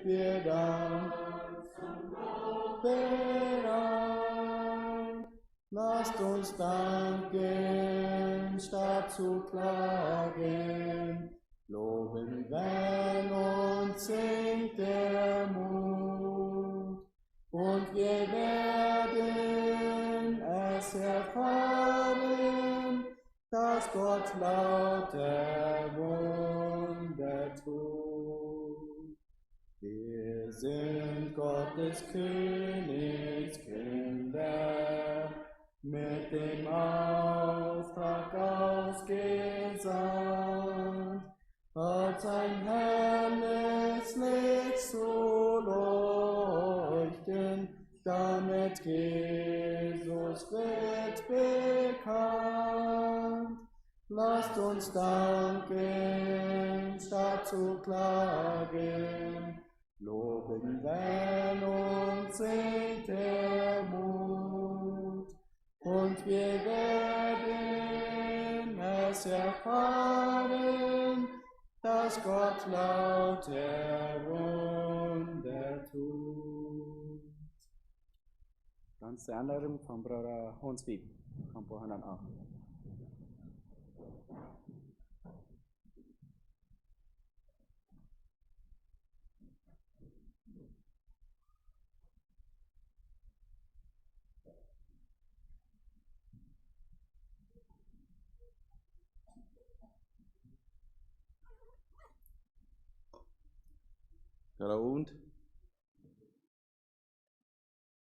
sind wir dann zum Lob bereit. Lasst uns danken, statt zu klagen. Loben, wenn uns singt der Mut. Und wir werden es erfahren, dass Gott lauter Wunder tut. Wir sind Gottes Königskinder, mit dem Auftrag ausgesandt, als ein helles Licht zu leuchten, damit Jesus wird bekannt. Lasst uns danken, statt zu klagen, loben, wenn uns singt der Mut. Und wir werden es erfahren, dass Gott lauter Wunder tut. Ganz die Anleitung von Bruder Honsby, Kampo 108. Goedenavond.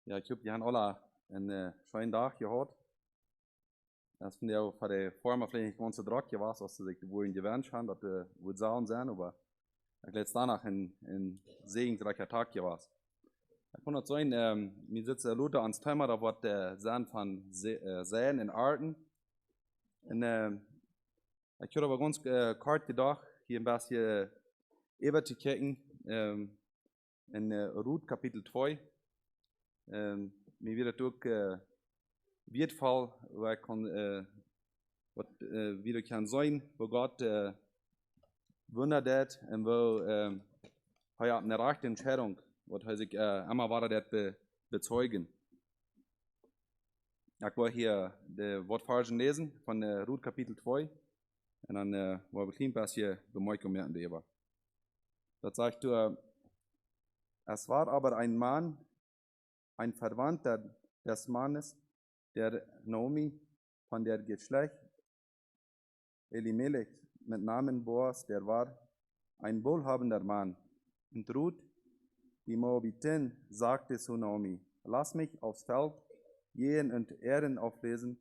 Ja, ik hoop je alle een schönen dag gehad. Dat vind ik ook voor de vormen vielleicht nicht ganz so druk was, als ze zich wohl gewünscht haben, dat we wohl sagen zijn, aber ik leid danach een segensreicher Tag was. Ik kon het zijn, wir sitzen Luther ans Thema, da wordt zijn van Säen in Arten. En ik heb aber ganz kort gedacht, hier ein bisschen über zu kijken, in Ruth Kapitel 2. Mir wird ook Wirtfall, waar kan, wat wieder kan zijn, wo Gott Wunder deed en wo hij op een rechte Entscheidung, wat hij zich immer war dat bezeugen. Ik wil hier de Wortversen lesen von Ruth Kapitel 2 en dan wil ik een beetje bemerken merken darüber. Das sagt es war aber ein Mann, ein Verwandter des Mannes, der Naomi von der Geschlecht Elimelech mit Namen Boas, der war ein wohlhabender Mann. Und Ruth, die Moabitin, sagte zu Naomi, lass mich aufs Feld gehen und Ähren auflesen,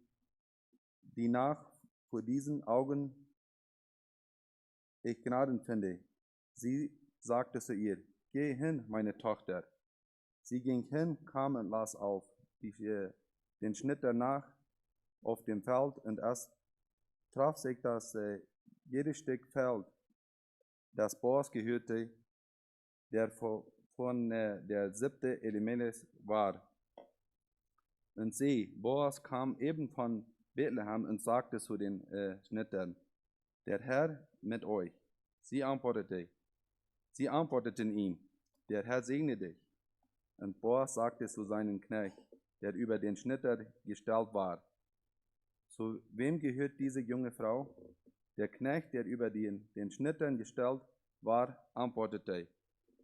die nach vor diesen Augen ich Gnaden finde. Sie sagte zu ihr, geh hin, meine Tochter. Sie ging hin, kam und las auf den Schnitt danach auf dem Feld, und es traf sich, dass jedes Stück Feld, das Boas gehörte, der von der siebte Elimelech war. Und sie, Boas, kam eben von Bethlehem und sagte zu den Schnittern, der Herr mit euch. Sie antworteten ihm, der Herr segne dich. Und Boas sagte zu seinem Knecht, der über den Schnitter gestellt war, zu wem gehört diese junge Frau? Der Knecht, der über den Schnittern gestellt war, antwortete,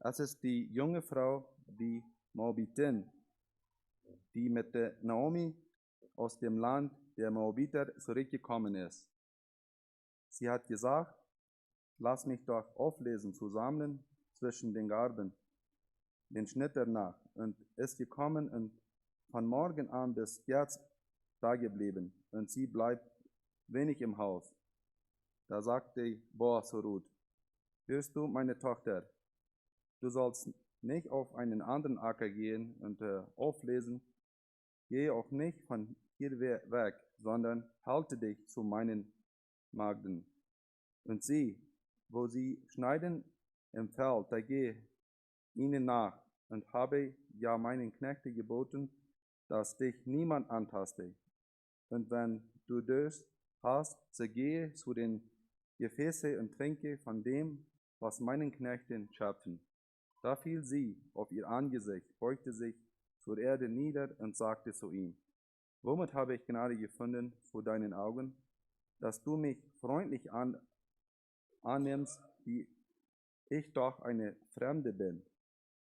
es ist die junge Frau, die Moabitin, die mit der Naomi aus dem Land der Moabiter zurückgekommen ist. Sie hat gesagt, lass mich doch auflesen zusammen zwischen den Garben, den Schnitter nach, und ist gekommen und von morgen an bis jetzt dageblieben, und sie bleibt wenig im Haus. Da sagte Boas zu Ruth, hörst du, meine Tochter, du sollst nicht auf einen anderen Acker gehen und auflesen, gehe auch nicht von hier weg, sondern halte dich zu meinen Magden. Und sieh, wo sie schneiden im Feld, da gehe ihnen nach, und habe ja meinen Knechten geboten, dass dich niemand antaste. Und wenn du Durst hast, so gehe zu den Gefäßen und trinke von dem, was meinen Knechten schöpfen. Da fiel sie auf ihr Angesicht, beugte sich zur Erde nieder und sagte zu ihm, womit habe ich Gnade gefunden vor deinen Augen, dass du mich freundlich annimmst, wie ich doch eine Fremde bin?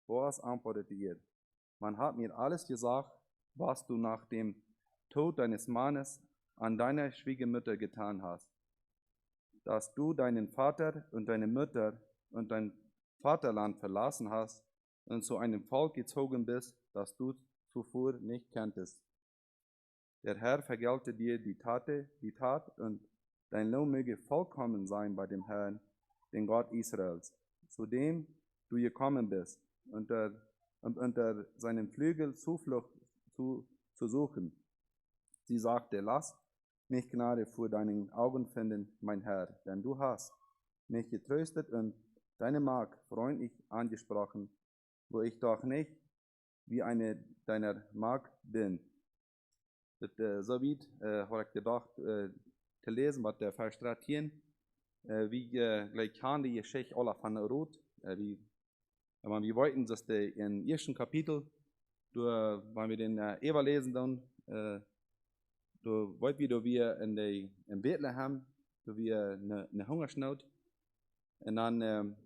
Boas antwortete ihr, man hat mir alles gesagt, was du nach dem Tod deines Mannes an deiner Schwiegermutter getan hast, dass du deinen Vater und deine Mutter und dein Vaterland verlassen hast und zu einem Volk gezogen bist, das du zuvor nicht kanntest. Der Herr vergelte dir die Tat und dein Lohn möge vollkommen sein bei dem Herrn, den Gott Israels, zu dem du gekommen bist, unter seinen Flügel Zuflucht zu suchen. Sie sagte, lass mich Gnade vor deinen Augen finden, mein Herr, denn du hast mich getröstet und deine Magd freundlich angesprochen, wo ich doch nicht wie eine deiner Magd bin. So weit habe ich gedacht, zu lesen, was der Vers 13, wie gleich kann die Geschichte alle von Ruth, wir wollten, dass der im ersten Kapitel, wenn wir den Eva lesen, dann, wollten wir in Bethlehem, wir eine Hungersnot, und dann,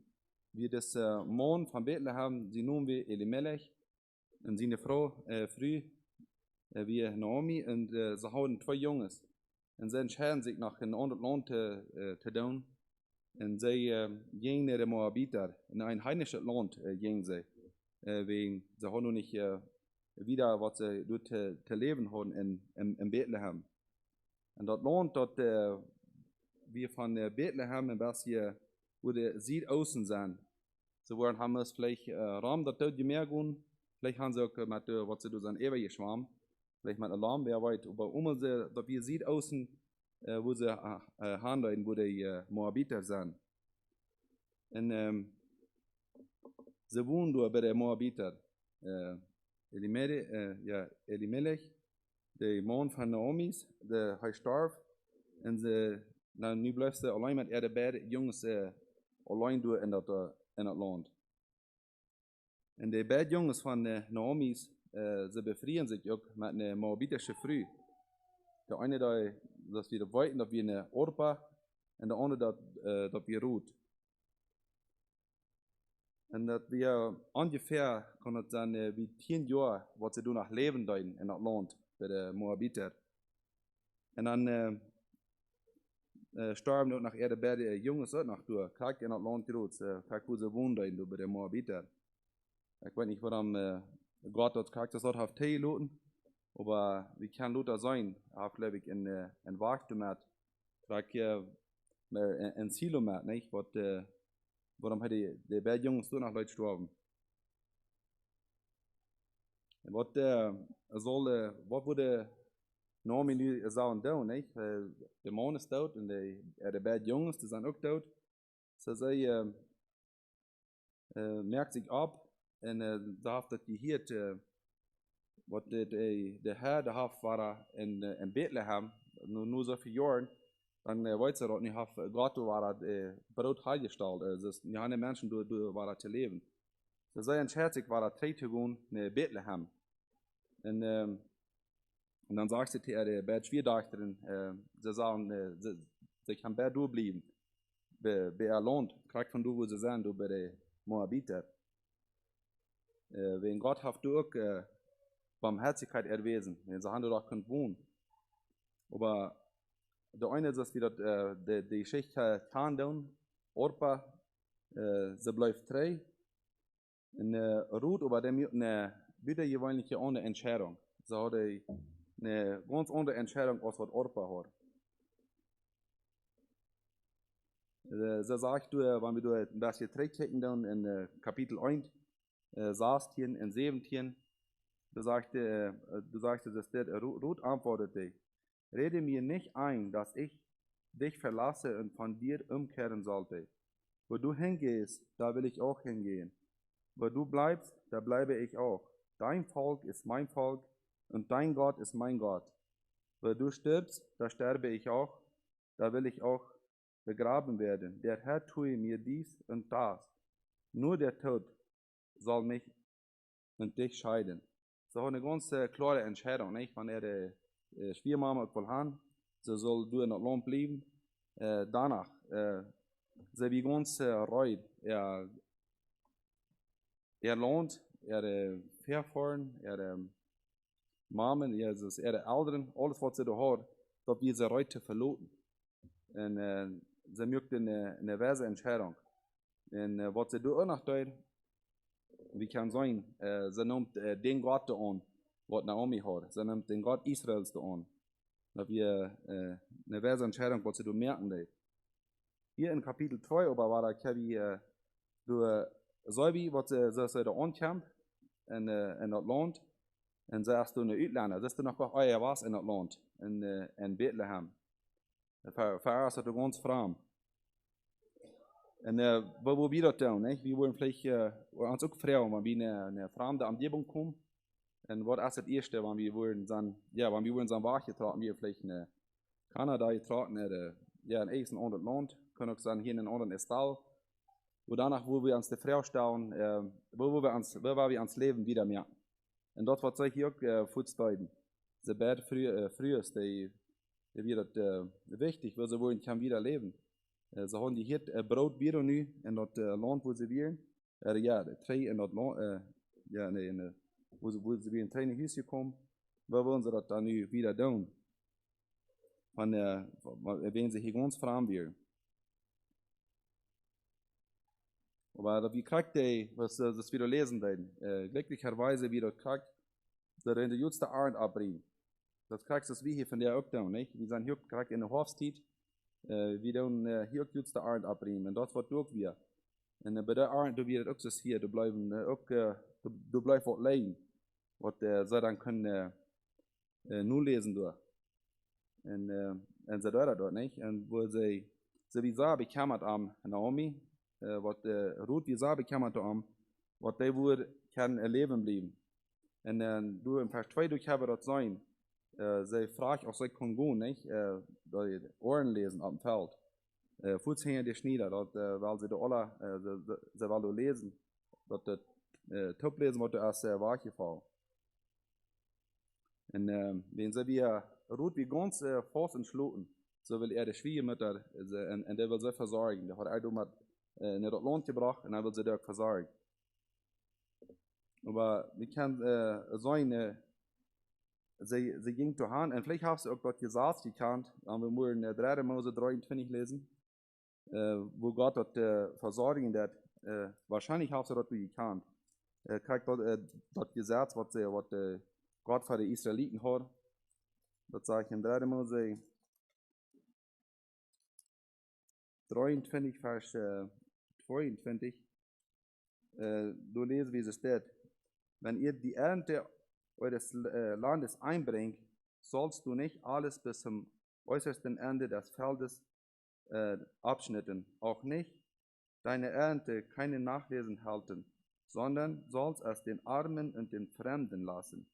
wir das Mann von Bethlehem, sie nennen wir Elimelech, und seine Frau, früh, wie Naomi, und sie haben 2 Jungs. Und sie entscheiden sich nach einem anderen Land zu tun. Und sie gingen nach den Moabiter, in ein heimisches Land gingen sie. Wegen, sie haben noch nicht wieder, was sie dort zu leben haben in Bethlehem. Und das Land, dort wir von Bethlehem, in was hier, wo der Südosten sind, so haben wir es vielleicht Raum, das dort mehr gehen. Vielleicht haben sie auch mit, was sie durch ein Ewer geschwommen. Vielleicht mit Alarm, wer weiß. Aber sie, dass wir Südosten, wo sie handeln, wo die Moabiter sind. Und sie wohnen dort bei den Moabiter. Elimelech, der Mann von Naomis, der starb. Und nu bleibt sie allein mit ihre beiden Jungs allein dort in das Land. Und die beiden Jungs von Naomis, sie befreien sich auch mit einer moabitischen Frau. Der eine, dass wir wollten, dass wir eine Orpa, und der andere, dass wir Ruth. Und dass wir ungefähr, kann es sein, wie 10 Jahre, was sie danach leben in das Land, bei den Moabiter. Und dann starben nach ihre beiden Jungs auch nach durch, kriegt in das Land Ruth, kriegt wo sie wohnen, bei den Moabiter. Ich weiß nicht, warum Gott das kriegt, das dort auf Tee loten. Aber wie kann Luther sein? Auch, glaube ich, in Wachtomat, in Silomat, nicht? Warum hat die beiden Jungs so nach Leuten gestorben? Was würde Naomi nu sagen tun, nicht? Der Mann ist tot und die beiden Jungs, die sind auch tot. So sie merkt sich ab und darf das gehört, was der Herr, der war in Bethlehem, nur so viele Jahre, dann weiß er auch nicht, Gott war Brot heilgestellt, also die anderen Menschen waren zu leben. So sei entschärft war 3 zu gehen in Bethlehem. Und dann sagt sie zu der beiden Schwiegertöchtern, sie sagen, sie kann bei du bleiben, bei ihr Land, kriegt von du, wo sie sind, bei den Moabiter. Wegen Gott hat du auch Barmherzigkeit erwiesen, wenn sie haben doch können wohnen. Aber der eine ist, dass wir die Geschichte tun, Orpa, sie bleibt treu, und Ruth, aber dem eine wieder gewöhnliche andere Entscheidung. Sie hat eine ganz andere Entscheidung, als was Orpa hat. Sie sagt, wenn wir das hier zurückchecken, dann in Kapitel 1, 16 und 17, du sagtest, dass Ruth antwortete, rede mir nicht ein, dass ich dich verlasse und von dir umkehren sollte. Wo du hingehst, da will ich auch hingehen. Wo du bleibst, da bleibe ich auch. Dein Volk ist mein Volk und dein Gott ist mein Gott. Wo du stirbst, da sterbe ich auch, da will ich auch begraben werden. Der Herr tue mir dies und das. Nur der Tod soll mich und dich scheiden. So eine ganz klare Entscheidung, nicht? Wenn er Schwiegermama will haben, so soll du in das Land bleiben. Danach, so wie ganz reut, lohnt, verfahren, Mamen, Eltern, alles was sie da hat, dat wir sie heute verloten. Und sie möchten eine weise Entscheidung. Und was sie da auch noch tut, wie kann sein, sie nimmt den Gott da an, was Naomi hat. Sie nimmt den Gott Israels da an. Da wir eine weise Entscheidung, was sie da merken. Hier in Kapitel 2 aber war da Kevi du Säubi, was sie da ankommt in das Land. Und sagst du eine Utländer, das ist noch bei euer was in das Land, in Bethlehem. Für uns ist das ganz fremd. Und wo wir das tun, nicht? Wir wollen vielleicht uns auch fragen, wenn wir in eine fremde Umgebung kommen. Und was ist das Erste, wenn wir wollen, wenn wir wollen so Wache tragen, wir vielleicht in Kanada getragen, in ein anderes Land, können auch sagen, hier in einem anderen Stall. Und danach, wo wir uns die Frau stellen, wo wir uns Leben wieder merken. Und das wird sich auch vorstellen. Sie beten frühest, die wird wichtig, weil sie wollen, kann wieder leben. Sie haben die hier Brot wieder nu in das Land, wo sie wählen. Drei in das Land, wo sie wieder in drei Hüse kommen. Wo wollen sie das dann nu wieder tun? Wenn sie hier ganz fremd wählen. Aber wie kriegt die, was das wieder lesen werden? Glücklicherweise wieder kriegt, dass in der jüngsten Abend abbringen. Das kriegst du wie hier von der Obdau, nicht? Wir sind hier kriegt in der Hofstid, wir dann hier jüngste Abend abbringen. Und das wird durch wir. Und bei der Abend, du wirst auch das hier, du bleibst auch leben. Was sie dann können nur lesen durch. Und sie dort nicht? Und wo sie wie sagen, bekämmert am Naomi, was Ruth wie sagen, bekämmert am, was die wohl kann erleben bleiben. Und du im Vers 2, du kannst das sein. Sie fragt, ob sie kann gehen, nicht? Die Ohren lesen auf dem Feld. Fuß hängen die Schnieder, weil sie da alle, sie wollen lesen. Dort Top lesen, was du erst Wache fallen. Und wenn sie wie Ruth wie ganz fast entschlossen, so will die Schwiegermutter, und der will sie versorgen. Der hat er mit in das Land gebracht und er will sie dort versorgen. Aber wir können sagen, sie ging zu Hand, und vielleicht hast du auch dort gesagt, gekannt, und wir wollen 3. Mose 23 lesen, wo Gott dort versorgen wird. Wahrscheinlich hast du dort gekannt. Kriegt dort gesagt, was Gott für die Israeliten hat. Das sage ich in 3. Mose 23, Vers 22. Du lesen, wie es steht. Wenn ihr die Ernte eures Landes einbringt, sollst du nicht alles bis zum äußersten Ende des Feldes abschnitten, auch nicht deine Ernte keine Nachlesen halten, sondern sollst es den Armen und den Fremden lassen.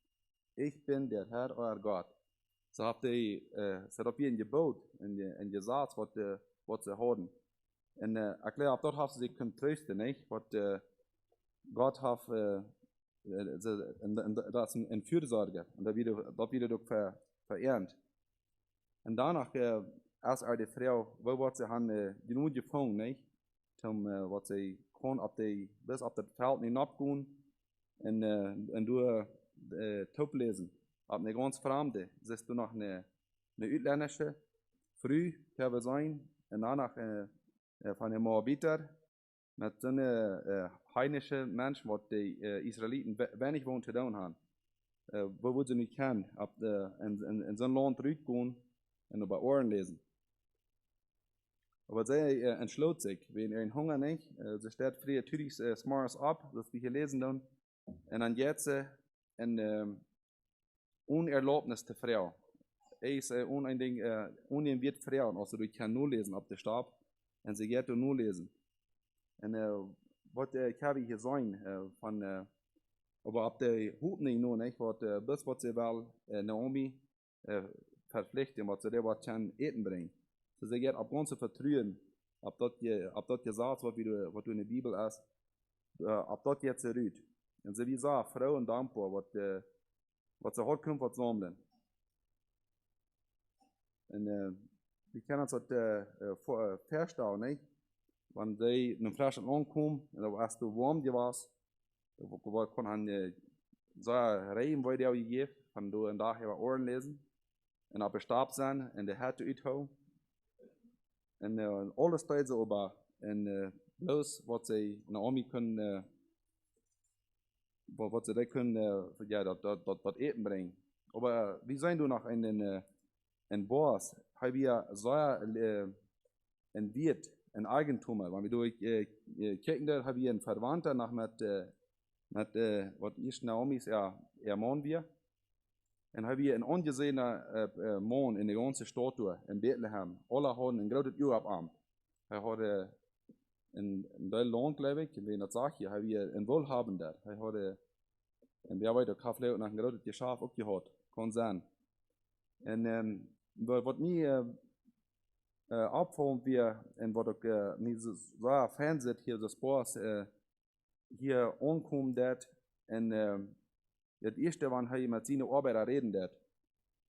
Ich bin der Herr, euer Gott. So habt ihr ein Gebot in gesagt, was sie haben. Und ich glaube, dort haben sie sich trösten, nicht? Was Gott hat, das ist ein Fürsorge. Und da wird doch verehrt. Und danach, als die Frau, wo sie haben genug gefangen, nicht? Was sie kann, bis auf das Feld nicht abgehen und du Top lesen. Ab eine ganz Fremde, siehst du noch eine Utländische, früh kann es sein, und danach von den Moabiter, mit so einem heidnischen Menschen, was die Israeliten wenig wollen zu tun haben. Wo sie nicht kennen, in so ein Land zurückgehen und über Ohren lesen. Aber sie entschlossen sich, wenn ihren Hunger nicht, sie steht früher natürlich smarts ab, das wir hier lesen dann, und dann jetzt eine Unerlaubnis der Frau. Ist uneinwirkt Frau, also du kannst nur lesen auf der Stab, und sie geht nur lesen. Und was kann ich hier sagen, aber ab der Hut nicht nur, nicht, was sie will, Naomi verpflichten, was sie der was kann eten bringen. So sie geht ab ganze Vertrauen, ab dort gesagt, was du in der Bibel hast, ab dort jetzt rüht. Und so wie sagt, Frau und dankbar, was sie heute kommt, was sammeln. Und wir können uns das verstehen, nicht? Wenn die in einem frischen Land kommen, und da warst du warm, die warst, da kann han so Regen, wo die auch gegeben, kann du einen Tag über Ohren lesen, und ab Stab sein, und der Härte uithouden. Und alles steht so über, und bloß, was sie in der Armee können, was sie da können, ja, das Eten bringen. Aber wie sein du noch in Boas, haben wir so ein Wirt, ein Eigentumer. Wenn wir durch kicken, da haben wir einen Verwandter nach mit was ist Naomi ist, Mann wir. Und haben wir einen angesehenen Mann in der ganzen Stadt in Bethlehem. Alle haben ein großes Urlaubsamt. Er hat in der Land, glaube ich, wenn das sagt, hier haben wir einen Wohlhabender. Er hat in der weiter Kaffee und nach ein großes Geschäft auch gehabt. Kann sein. Und was mir abfällt, wir, und was auch mir so Fernsehen hier, das Boss, hier ankommt, und das erste, wenn er mit seinen Arbeiter reden wird,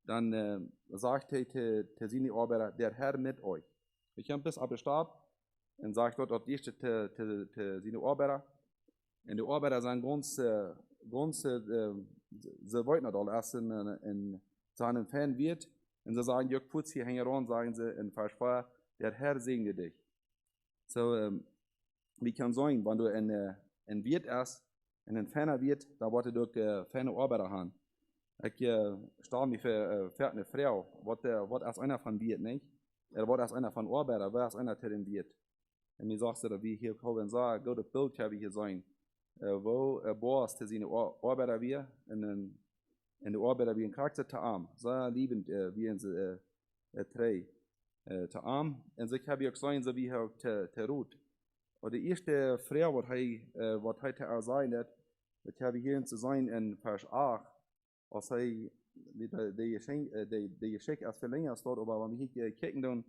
dann sagt er zu seinen Arbeiter, der Herr mit euch. Ich habe bis ab Stab und sagt dort das erste zu seinen Arbeiter. Und die Arbeiter sind ganz, sie wollten das alles in seinem Fan wird. Und sie sagen, Jörg Putz, hier hängen ran, sagen sie in Vers 4, der Herr segne dich. So, wie kann sagen, wenn du ein Wirt erst, ein Ferner Wirt, da wollte du ferne Arbeiter haben. Ich stelle mich für eine Frau, was als einer von Wirt, nicht? Was als einer von Arbeiter, was als einer für den Wirt. Und mir sagst du, wie hier kommen sagen, gutes Bild habe ich hier sein, wo Boas zu seine Arbeiter wir, und die Arbeiter wie ein Charakter zu arm, sehr liebend wie in drei zu arm. Und so habe ich auch gesagt, so wie er zu Ruth. Und die erste Frau, was er sein hat, das habe ich hier zu sein in Vers 8, als die Geschichte erst verlängert dort, aber wenn wir hier kicken, dann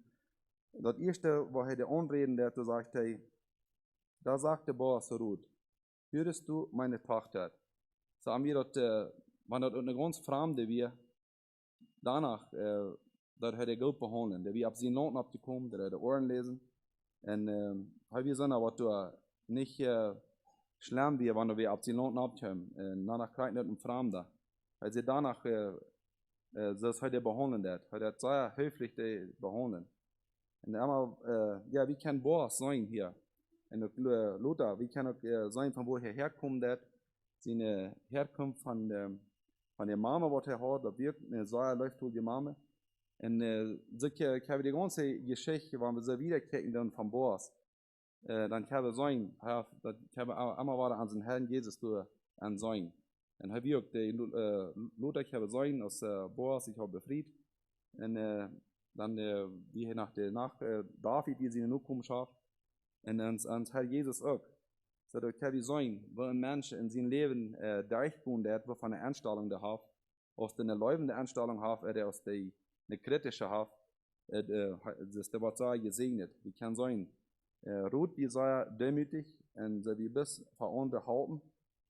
das erste, was er anreden hat, da sagt er, da sagte Boas zu Ruth, hörst du meine Tochter? So haben wir dort, wenn das eine ganz Fremde wir, danach, das hat er gut behandelt, der wir ab seinen Noten abgekommen, der hat Ohren lesen, und haben wir gesagt, was du nicht schlimm wir, wenn wir ab seinen Noten abkommen, danach kriegt er einen Fremde, weil sie danach, das hat er behandelt, hat er sehr höflich behandelt. Und einmal, ja, wie kann Boas sein hier? Und Luther, wie kann er sein, von wo er herkommt, seine Herkunft von der Mama, was er hat, das wirkt, eine sehr läuft durch die Mama. Und so kann wir die ganze Geschichte, wenn wir so wiederkriegen, dann von Boas, dann kann wir sein, das kann wir einmal wieder an den Herrn Jesus an sein. Und er wirkt, Luther kann sein, aus Boas, ich habe befreit. Und dann, wie nach David, die seine Nachkommenschaft, und ans Herr Jesus auch. So, da kann wir sein, wo ein Mensch in seinem Leben durchgehen hat, wo von einer Einstellung der hat, aus der leubenden Einstellung hat, oder aus der eine kritische hat, das ist der was sei gesegnet. Wie kann sein, Ruth, die sei demütig, und sie bis für andere halten,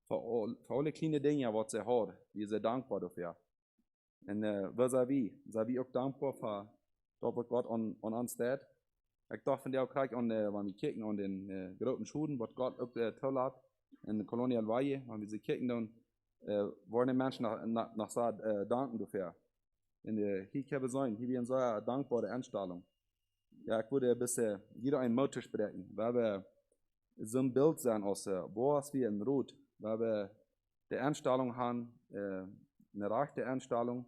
für alle kleine Dinge, was sie hat, die sie dankbar dafür. Und was sei wie auch dankbar für das, was Gott an uns tut. Ich dachte, von der auch gleich wenn wir kicken an den großen Schuhen, was Gott auch toll hat, in der Kolonial Weihe, wenn wir sie kicken, dann wollen die Menschen nach so danken dafür. Und hier kann es sein, hier wir eine so dankbare Einstellung. Ja, ich würde bis jeder ein Motto sprechen, weil wir so ein Bild sein aus Boas wie in Ruth, weil wir die Einstellung haben, eine rechte Einstellung,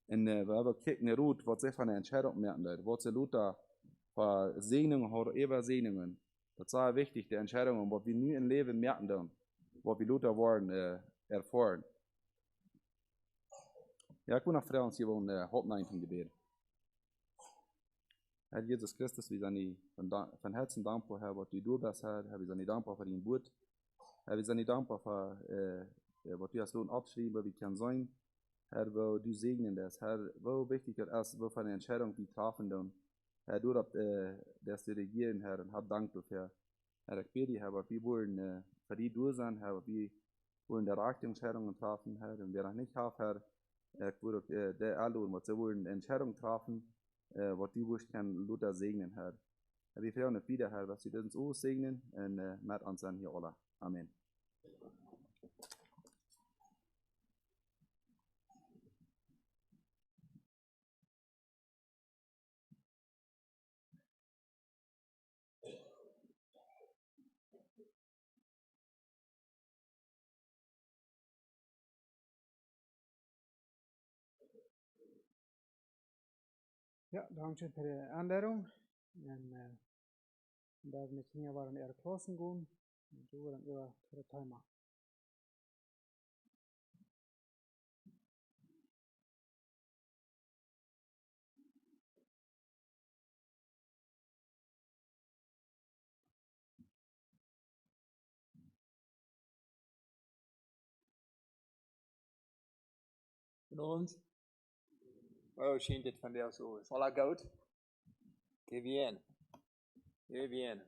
und weil wir kicken Ruth, was sie von der Entscheidung merken, was sie Luther für Segnungen oder Übersegnungen. Das ist sehr wichtig, die Entscheidungen, was wir nie im Leben merken dann, was wir Luther wollen erfahren. Ja, ich will noch fragen, Sie wollen Hauptnein Gebet. Herr Jesus Christus, wir sind von Herzen dankbar, Herr, was du bist, Herr. Wir sind dankbar für dein Wort. Herr, wir sind dankbar für, was du hast abgeschrieben, wie kann sein. Herr, wo du segnen das, Herr, wo wichtig ist, wo für eine Entscheidung wir treffen dann. Herr, du hast das regieren, Herr, und hab Dank dafür. Herr, ich bete, Herr, wir wollen für die du sein, Herr, wie wollen der Richtungsentscheidungen treffen, Herr, und wer noch nicht hat, Herr, würde der alle, was sie wollen, Entscheidungen treffen, was die wussten, kann Luther segnen, Herr. Wir freuen uns wieder, Herr, dass Sie uns auch segnen und mit uns an hier alle. Amen. Ja, danke für die Einladung. Und da wir hier waren, ihre Klassen gehen, und du dann ihre Thema. Goedenavond. Oh, schön, dit van jou zo is. Alles goed? Qué bien. Qué bien.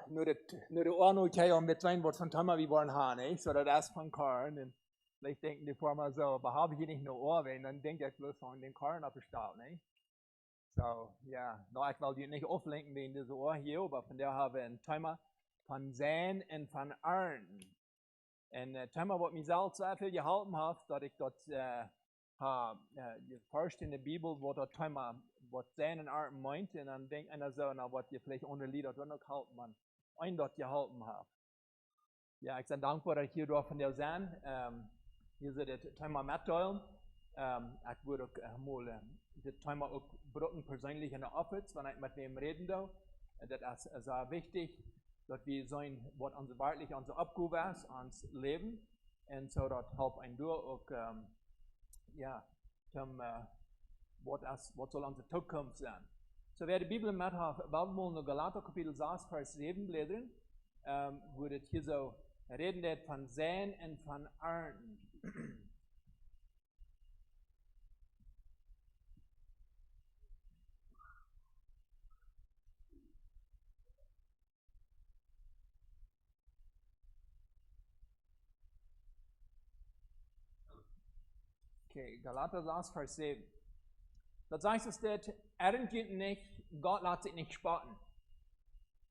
Nu de ordnung kan je met zijn wat van Thomas wie waren gaan, hè? So dat is van Karn. En vielleicht denken die Firma so, aber habe ich nicht nur Ohr, wenn, dann denkt ich bloß von den Karn abgestaut, ne? So, ja, no, ich will die nicht auflenken wegen dieser Ohr hier, aber von der haben wir ein Thema von Säen und von Ernten. Und Thema, was mich selbst sehr viel geholfen hat, dass ich dort geforscht in der Bibel, wo das Thema, was Säen und Ernten meint, und dann denkt einer so, na, was ihr vielleicht ohne Lieder dort noch halten, man, ein dort geholfen hat. Ja, ich bin dankbar, dass ich hier von der sein. Hier ist das Thema mitteilen. Ich würde auch mal das Thema auch brücken persönlich in der Office, wenn ich mit dem reden darf. Das ist sehr wichtig, dass wir sehen, was uns wirklich unsere Aufgabe ist, ans Leben. Und so, das hilft ein durch auch, ja, zum, was soll unsere Zukunft sein. So, wer die Bibel mit hat, wollen wir in Galater Kapitel 6, Vers 7 blättern, würde hier so reden von Säen und von Ernten. Okay, Galater 6, Vers 7. Das heißt es dort, erntet nicht, Gott lässt sich nicht spotten.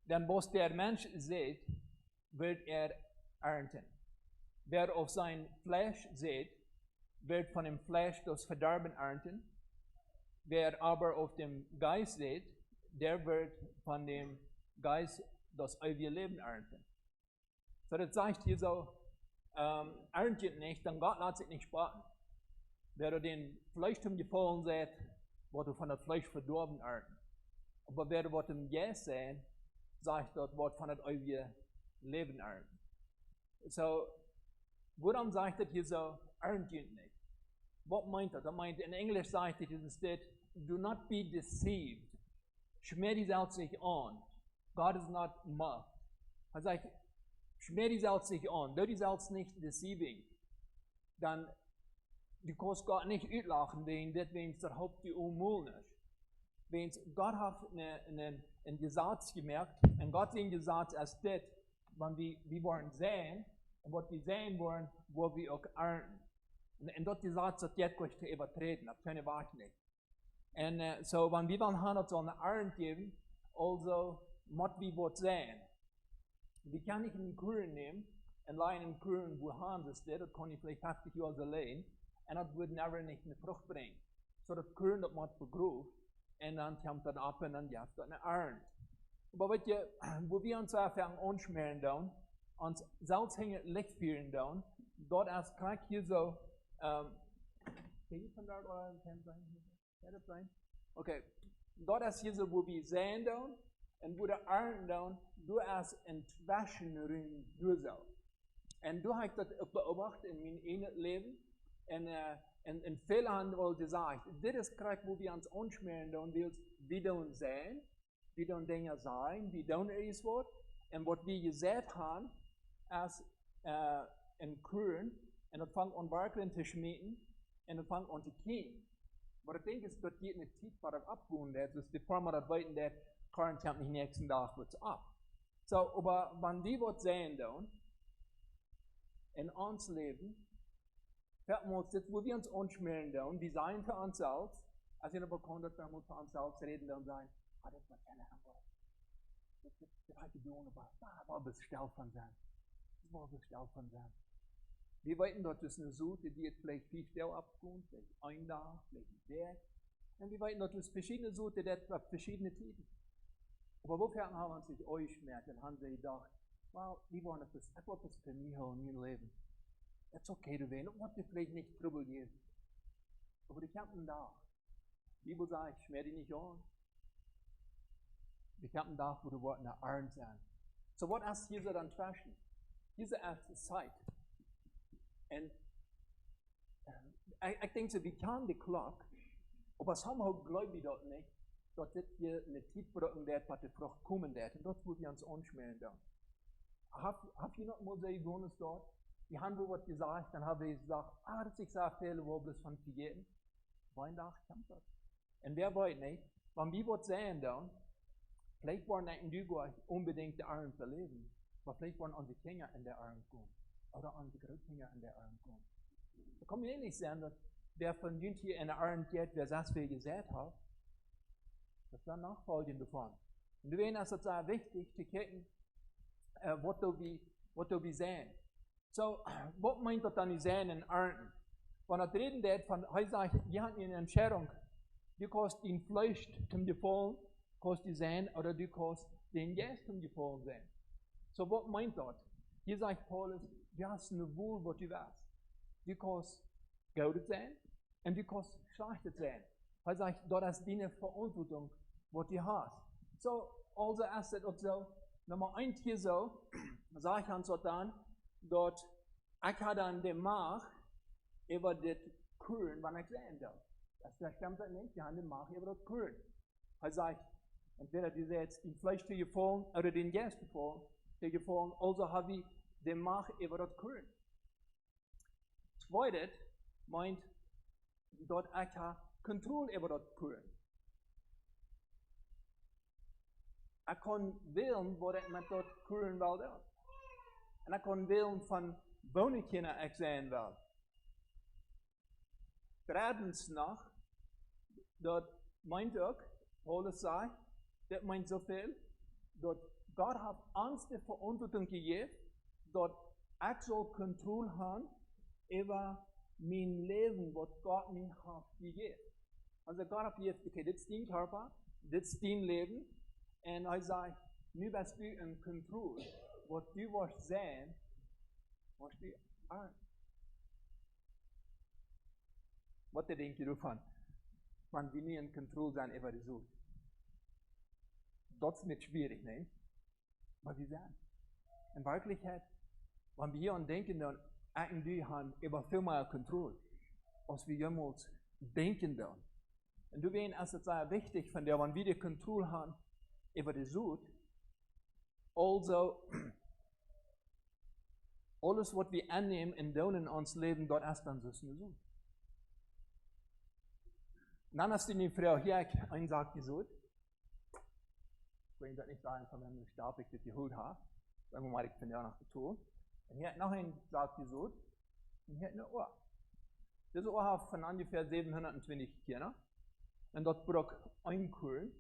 Denn was der Mensch sieht, wird er ernten. Wer auf sein Fleisch sieht, wird von dem Fleisch das Verderben ernten. Wer aber auf dem Geist sieht, der wird von dem Geist das ewige Leben ernten. So, das sagt hier so, erntet nicht, denn Gott lässt sich nicht spotten. Wer du den Fleischtum gefallen sieht, wird du von dem Fleisch verdorben ernten. Aber wer du was im Geist sieht, sagt dort, wird von dem ewigen Leben ernten. So, woran sagt das hier so, erntet nicht? Was meint das? Das meint, in Englisch sagt es instead, do not be deceived. Schmier die selbst nicht an. God is not mocked. Er sagt, schmier die selbst nicht an. Du die selbst nicht deceiving. Dann, du kannst Gott nicht uitlachen, wegen deswegen der Haupt die unmöglich. Wenn Gott hat ein Gesetz gemerkt, und Gott hat ein Gesetz als das, wenn wir wollen sehen, und was wir sehen wollen, wo wir auch ernten. Und das Gesetz hat jetzt gleich zu übertreten, das können wir nicht. Und so, wenn wir dann haben, so eine Ernte geben, also, muss wir was sehen. Wir können nicht einen Kuchen nehmen, und leider einen Kuchen, wo Hans ist, das kann ich vielleicht 50 Jahre allein, und das würde never nicht eine Frucht bringen. So, das Kuchen, das muss begrüßt, und dann kommt das ab, und dann gibt es eine Ernte. Aber wisst ihr, wo wir uns anfangen anschmieren, dann, uns selbst hängen Licht führen, dann, dort erst kriegt hier so, kann ich von dort oder kann das sein? Okay, dort ist hier so, wo wir sehen, dann, und wo der Ernten, dann, du erst entwaschen rein, du so. Und du hast das beobachtet in meinem Leben, und viele haben wohl gesagt, das ist gerade, wo wir uns anschmieren, dann, wir don't sehen, wir don't Dinge sagen, wir don't etwas Wort, und was wir gesagt haben, ist in Kuren, und das fängt an Barkeln zu schmieden, und das fängt an zu gehen. Aber ich denke, es wird nicht tief, was das abgehen wird, das ist die Firma, das weiten, der Korn kommt nicht nächsten Tag, wird es ab. So, aber wenn die was sehen dann, in uns Leben, werden wir uns das, wo wir uns anschmieren dann, die sein für uns selbst, als wir aber können, dass wir für uns selbst reden und sagen, das war keine Antwort. Das hat die Blume, aber das war bestellt von sein. Das war bestellt von sein. Wir wissen, dass es eine Suche, die jetzt vielleicht 5 Stellen abkommt, vielleicht ein Tag, vielleicht ein Tag. Und wir wissen, dass es verschiedene Suche, die auf verschiedene Tiden. Aber wofür haben wir uns nicht angeschmiert und haben sie gedacht, well, die wollen etwas für mich in meinem Leben. Das ist okay zu werden, das wird dir vielleicht nicht Trouble geben. Aber die kämpfen da. Die Bibel sagt, schmier die nicht an. Die kämpfen da, wo die Worte nach Arn sind. So, was ist hier so dann zwischen? Diese erste Zeit. Und ich denke so, wir kennen die Glock, aber somehow glaube ich dort nicht, dass das hier eine Zeit brauchen wird, was die Frucht kommen wird. Und das wird wir uns anschmieren dann. Habt ihr noch mal so gewohnt dort? Die haben wohl was gesagt, dann habe ich gesagt, das ist sehr viel, wo bloß von vergeten. Weihnachten kommt das. Und wer weiß nicht, wenn wir was sehen dann, vielleicht wollen nicht unbedingt die Armen verleben, aber vielleicht wollen unsere Kinder in der Armen kommen. Oder unsere Großkinder in der Armen kommen. Da kann mir nicht sagen, dass wer von uns hier in der Armen geht, wer das viel gesät hat, das war Nachfolgen davon. Und wir sehen, es ist sehr wichtig zu gucken, was wir sehen. So, was meint das dann, die sehen in Armen? Wenn er reden wird von, er sagt, die haben eine Entscheidung, du kannst den Fleisch zum Gefallen, kannst du sehen, oder du kannst den Geist zum Gefallen sehen. So, was meint das? Hier sagt Paulus, du hast eine Wohl, was du weißt. Du kannst Gutes sehen und du kannst Schlechtes sehen. Er sagt, das ist deine Verantwortung, was du hast. So, also ist es auch so, Nummer 1 hier so, sage ich uns dann, dass ich dann die Macht über das Kühlen, wenn ich sehen darf. Das stimmt nicht, die haben die Macht über das Kühlen. Er sagt, entweder die jetzt den Fleisch zu gefallen oder den Geist zu gefallen, also habe ich die Macht über das Kühlen. Zweites meint, dort ich habe Kontrolle über das Kühlen. Ich kann wählen, wo ich mit dort Kühlen will. Und ich kann wählen von Wohnekindern ich sehen will. Drittens noch, dort meint auch, Paulus sagt, das meint so viel, dass Gott hat uns die Verantwortung gegeben, dass ich soll Kontrolle haben über mein Leben, was Gott mir hat gegeben. Also Gott hat gesagt, okay, das ist dein Körper, das ist dein Leben, und er sagt, nu bist du in Kontrolle, was du wirst sehen, was du an. Was denkt ihr davon? Man will nie in Kontrolle sein über die Sucht. Das ist nicht schwierig, ne? Aber wir sind. In Wirklichkeit, wenn wir hier an denken, dann irgendwie haben über viel mehr Kontrolle, als wir jemals denken dann. Und du weißt, es ist sehr wichtig, von der, wenn wir die Kontrolle haben über die Sucht, also alles, was wir annehmen und tun in uns Leben, dort ist dann so eine Sucht. Und dann hast du die Frau hier einen sagt gesagt, ich will das nicht sagen, von wem ich starb, ich das geholt habe. Sagen wir mal, ich bin ja noch getan. Und hier hat noch einen sagt gesagt, und hier hat eine Uhr. Diese Uhr hat von ungefähr 720 Kinder. Und dort braucht ein Kühlen,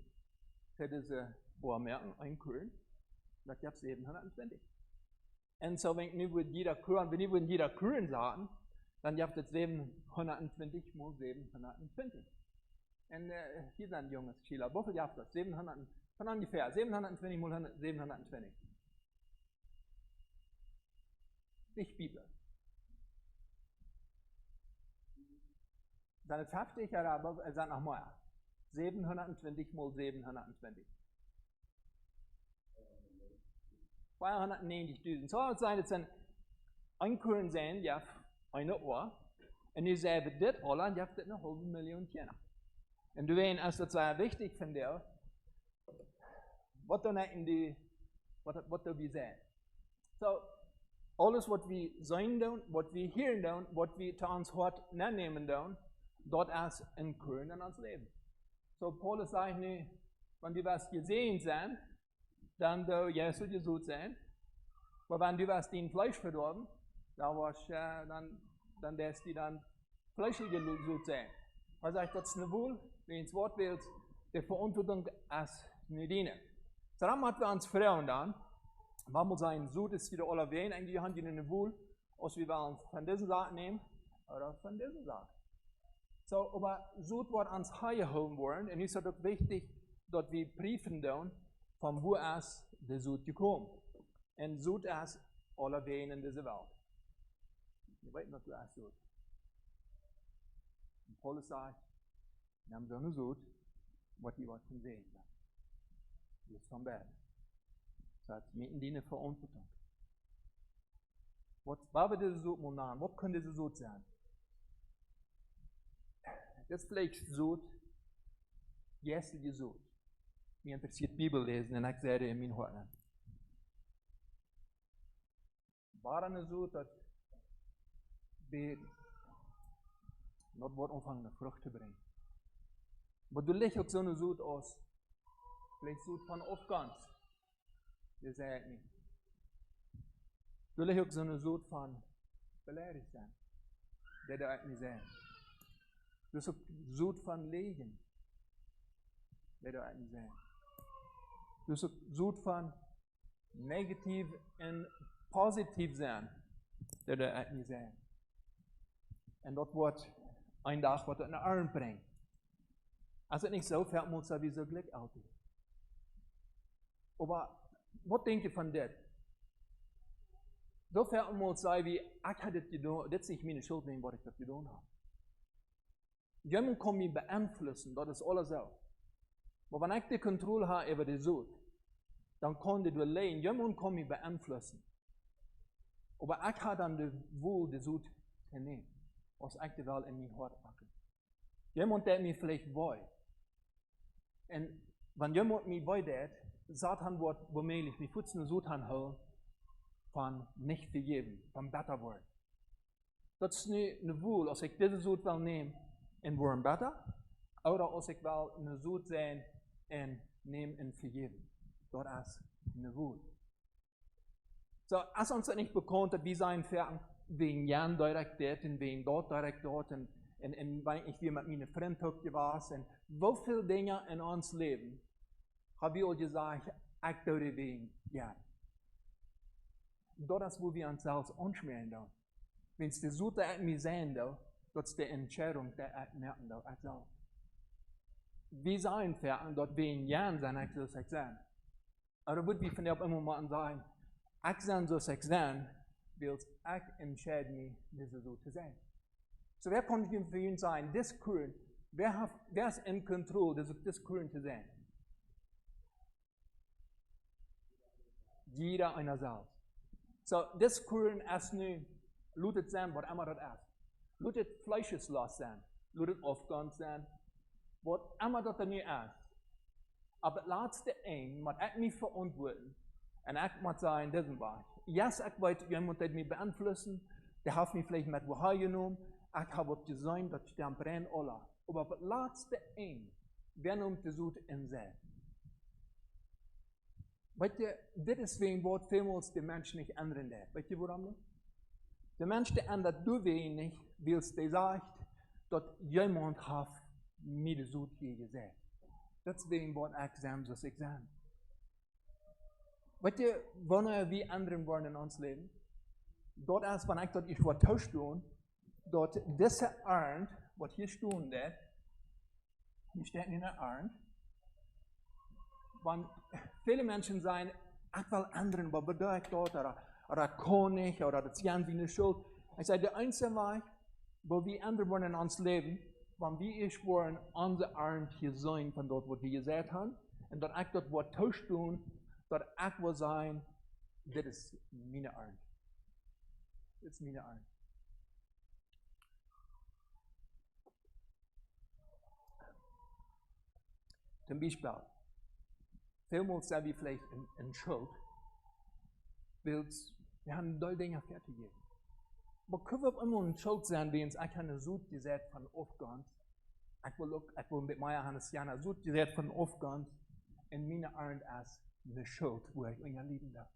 für diese Uhr merken, ein Kühlen. Das gibt 720. Und so, wenn ich nicht jeder Kühlen sagen, dann gibt es 720 mal 720. Und hier sind junges Schüler. Wie viel gibt es? 700, von ungefähr 720 mal 720. Ich Bibel. Dann ist heftig, aber er sagt nochmal. 720 mal 720. 290.000. So sein, es sind ein Kühlen sehen, ja, eine Uhr. Und ihr seht das alle, und ihr habt eine halbe Million Kinder. Und du weißt, es ist sehr wichtig von dir, was du wir sehen. So, alles, was wir sehen, was wir hören, was wir zu uns Hort nehmen, dort ist ein Kühlen in uns Leben. So, Paulus sagt nicht, wenn die was gesehen sind, dann du Jesus gesund sein. Aber wenn du was dein Fleisch verdorben, dann darfst du dann fleischlich gesund sein. Also ich das nicht wohl, wenn ins Wort willst, die Verantwortung als nicht dienen. So dann machen wir uns Frauen dann, wenn wir sagen, so ist wieder alle Wehen, eigentlich haben die nicht wohl, als wir wollen von diesen Sachen nehmen oder von diesen Sachen. So, aber so wird uns heimgeholt worden, und es ist auch wichtig, dass wir prüfen tun, von wo es der Sud gekommen. Und Sud ist alle Wehen in dieser Welt. Ich weiß nicht, was Sud ist. Und Paulus sagt, wir haben so eine Sud, was die was von sehen. Das ist von Bett. Das heißt, mit in Verantwortung. Was wird diese Sud mal was könnte diese Sud sein? Das ist vielleicht Sud, jährliche Sud. Mich interessiert Bibel lesen, und ich sage in meinen Herzen. War eine Sud, dass wir not anfangen, Frucht zu bringen. Aber du legst auch so eine Sud aus. Vielleicht Sud von Aufgang. Das sage ich nicht. Du legst auch so eine Sud von beleidigt sein. Das darf ich nicht sagen. Du hast auch Sud von Legen. Das darf ich nicht sagen. Du hast auch Sud von negativ und positiv sein. Das darf ich nicht sagen. Und das wird ein Tag, was in den Arm bringt. Als het niet zo ver moet zijn, wie zo gelijk altijd. Maar wat denk je van dit? Zo ver moet zijn wie, ik heb dit gedaan, dit is niet mijn schuld nemen wat ik dat gedaan heb. Jemand kan mij beïnvloeden, dat is alles zo. Maar wanneer ik de controle heb over de zoet, dan kan dit wel alleen. Jemand kan mij beïnvloeden. Maar ik heb dan de woel de zoet te nemen. Als ik de wel in mijn hart pakken. Jemand dat mij vielleicht wil. En wanneer jemand mij wil dat, Satan wordt womöglich mij voedsel zoet aanhouden van niet vergeven, van beter worden. Dat is nu een woel, als ik deze zoet wil nemen en worden beter, of als ik wel een zoet zijn en neem en vergeven. Dat is een woel. So, als ons dat niet bekend dat we zijn ver wegen Jan direct dit en wegen dort direct dort en wanneer ik weer met mijn vriend ook was en hoeveel dingen in ons leven hebben we al gezegd, ik doe die wegen Jan. Dat is wo wir uns zelfs anschmieren doen. Wenn es die Zoete uit mij zijn doen, dat is de entscheidung die ik merken doen, ik zelf. We zijn ver dat we in Jan zijn, ik zal zijn. Maar dan moet we van op een moment zeggen, ik zijn zoals ik zijn, wil ik entscheid me deze zo te zijn. So wer kann ich für ihn sein? Das Kühn, wer ist in Kontrolle, das Kühn zu sein? Jeder einer selbst. So, das Kühn ist nicht, lutet sein, was immer das ist. Lutet fleischeslos sein, lutet Aufgang sein, was immer das nicht ist. Aber das letzte ein, was ich mich verantworten, und ich muss sagen, das ist wahr. Yes, ich weiß, jemand hat mich beeinflussen, der hat mich vielleicht mit woher genommen, ich habe es gesehen, dass ich dann brenne alle. Aber das letzte ein, wer nimmt das Sud in sich? Weißt du, das ist wegen, was vielmals die Menschen nicht ändern. Weißt du, warum nicht? Der Mensch, der ändert du wenig, weil der sagt, dass jemand hat mir das Sud hier gesagt. Das ist wegen, was ich sage, was ich sage. Weißt du, wann wir ändern wollen in uns Leben? Dort ist, wenn ich das ich was tauscht tun, dort diese Arnd, was hier stehen dat, hier steht in der Arnd, wenn viele Menschen sagen, ich will ändern, was bedeutet das, oder kann ich, oder das ist wie eine Schuld. Ich sage, der einzige Weg, wo wir ändern wollen in uns Leben, wenn wir ich wollen, unsere Arnd hier sein, von dort, wo wir gesagt haben, und dort ich das was tauscht tun, dort ich will sein, das ist meine Arnd. Das ist meine Arnd. Zum Beispiel, vielmals sind wir vielleicht in Schuld, weil wir haben doll Dinge fertig gegeben. Aber können wir immer in Schuld sein, wenn ich eine Sud gesagt von Aufgang, ich will mit meiner Hand eine Sud gesagt von Aufgang, und meine Arnd ist eine Schuld, wo ich euer Leben darf.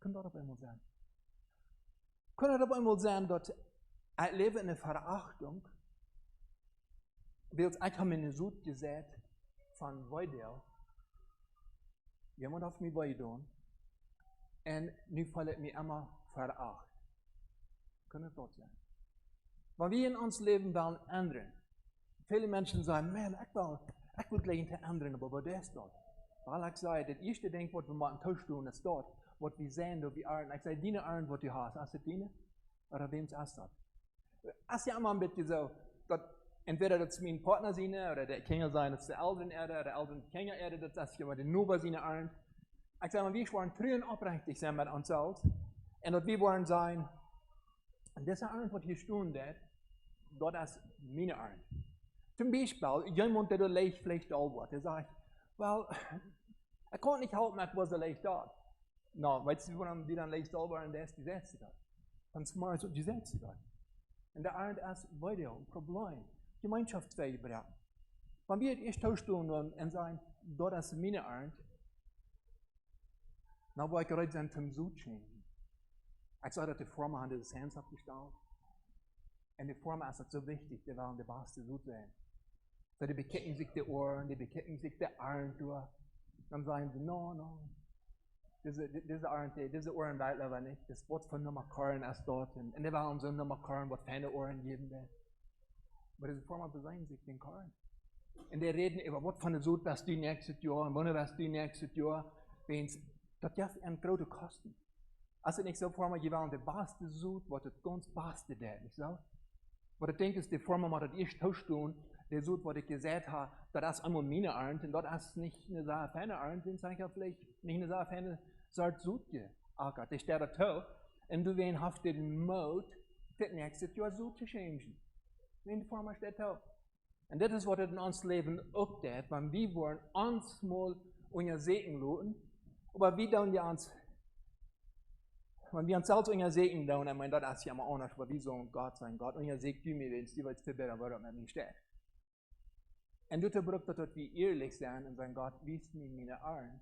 Kann das auf einmal sein? Kann das auf einmal sein, dass ich lebe in der Verachtung, weil ich habe mir eine Sud gesagt von Weidel, jemand hat mich weidon, und nu falle ich mich immer veracht. Kann das dort sein? Weil wir in uns Leben wollen ändern. Viele Menschen sagen, man, ich will gleich nicht ändern, aber was ist das? Weil ich sage, das erste Ding, was wir machen, tun, ist dort, was wir sehen, dort wir Arten. Ich sage, deine Arten, was du hast, ist das deine? Oder wem ist das? Es ist ja immer ein bisschen so, dass entweder das mein Partner sein, oder der Kinder sein, das ist der Eltern Erde, oder der Eltern Kinder Erde, das ist ja die Nuba seine Arten. Ich sage, wir wollen treu und aufrichtig sein mit uns selbst. Und dass wir wollen sein, und diese Arten, was hier stehen, das ist meine Arten. Zum Beispiel, jemand, der leicht vielleicht all wird, der sagt, well, ich kann nicht halten, was er leicht hat. No, weißt du, warum die dann leicht all waren, der ist die Sätze da. Dann smart so die Sätze da. Und der Arend ist weiter ein Problem. Gemeinschaftsfähig bleiben. Wenn wir erst tauschen und sagen, das ist meine Arend, dann wollte ich bereit sein, zum Sud changen. Ich sage, dass die Form an das Hands abgestellt. Und die Form ist so wichtig, die wollen die beste Sud sein. So, die beketten sich die Ohren, die beketten sich die Arend durch. Dann sagen sie, no. Diese Arend, diese Ohren weiß aber nicht. Das Wort von Nummer Korn ist dort. Und die wollen so Nummer Korn, was keine Ohren geben will. Aber diese Form beseitigen sich den Korn. Und die reden über, was von der Sud was die nächstes Jahr, und wann was die nächstes Jahr. Das ist ein große Kosten. Also nicht so Form, die wollen die beste Sud, was das ganz beste ist, nicht so? Aber ich denke, die Form, die das erst tauschen, der Sud, was ich gesagt habe, das ist einmal meine Arend, und das ist nicht eine Sache feine Arend, dann sage ich vielleicht nicht eine Sache feine Sort Sud geackert. Das steht da toll, und du wirst auf den Mode, das nächste Jahr Sud zu changen. In die Form steht toll. Und das ist, was in uns Leben updatet, wenn wir wollen uns mal unser Segen lassen, aber wie tun wir uns, wenn wir uns selbst unser Segen tun, ich meine, das ist ja immer anders, weil wir so Gott sein, Gott, unser Segen tun wir, wenn es die Welt viel besser wird, mit mir steht. Und dort braucht dass wir ehrlich sein und sagen, Gott, wie ist mir meine Arme?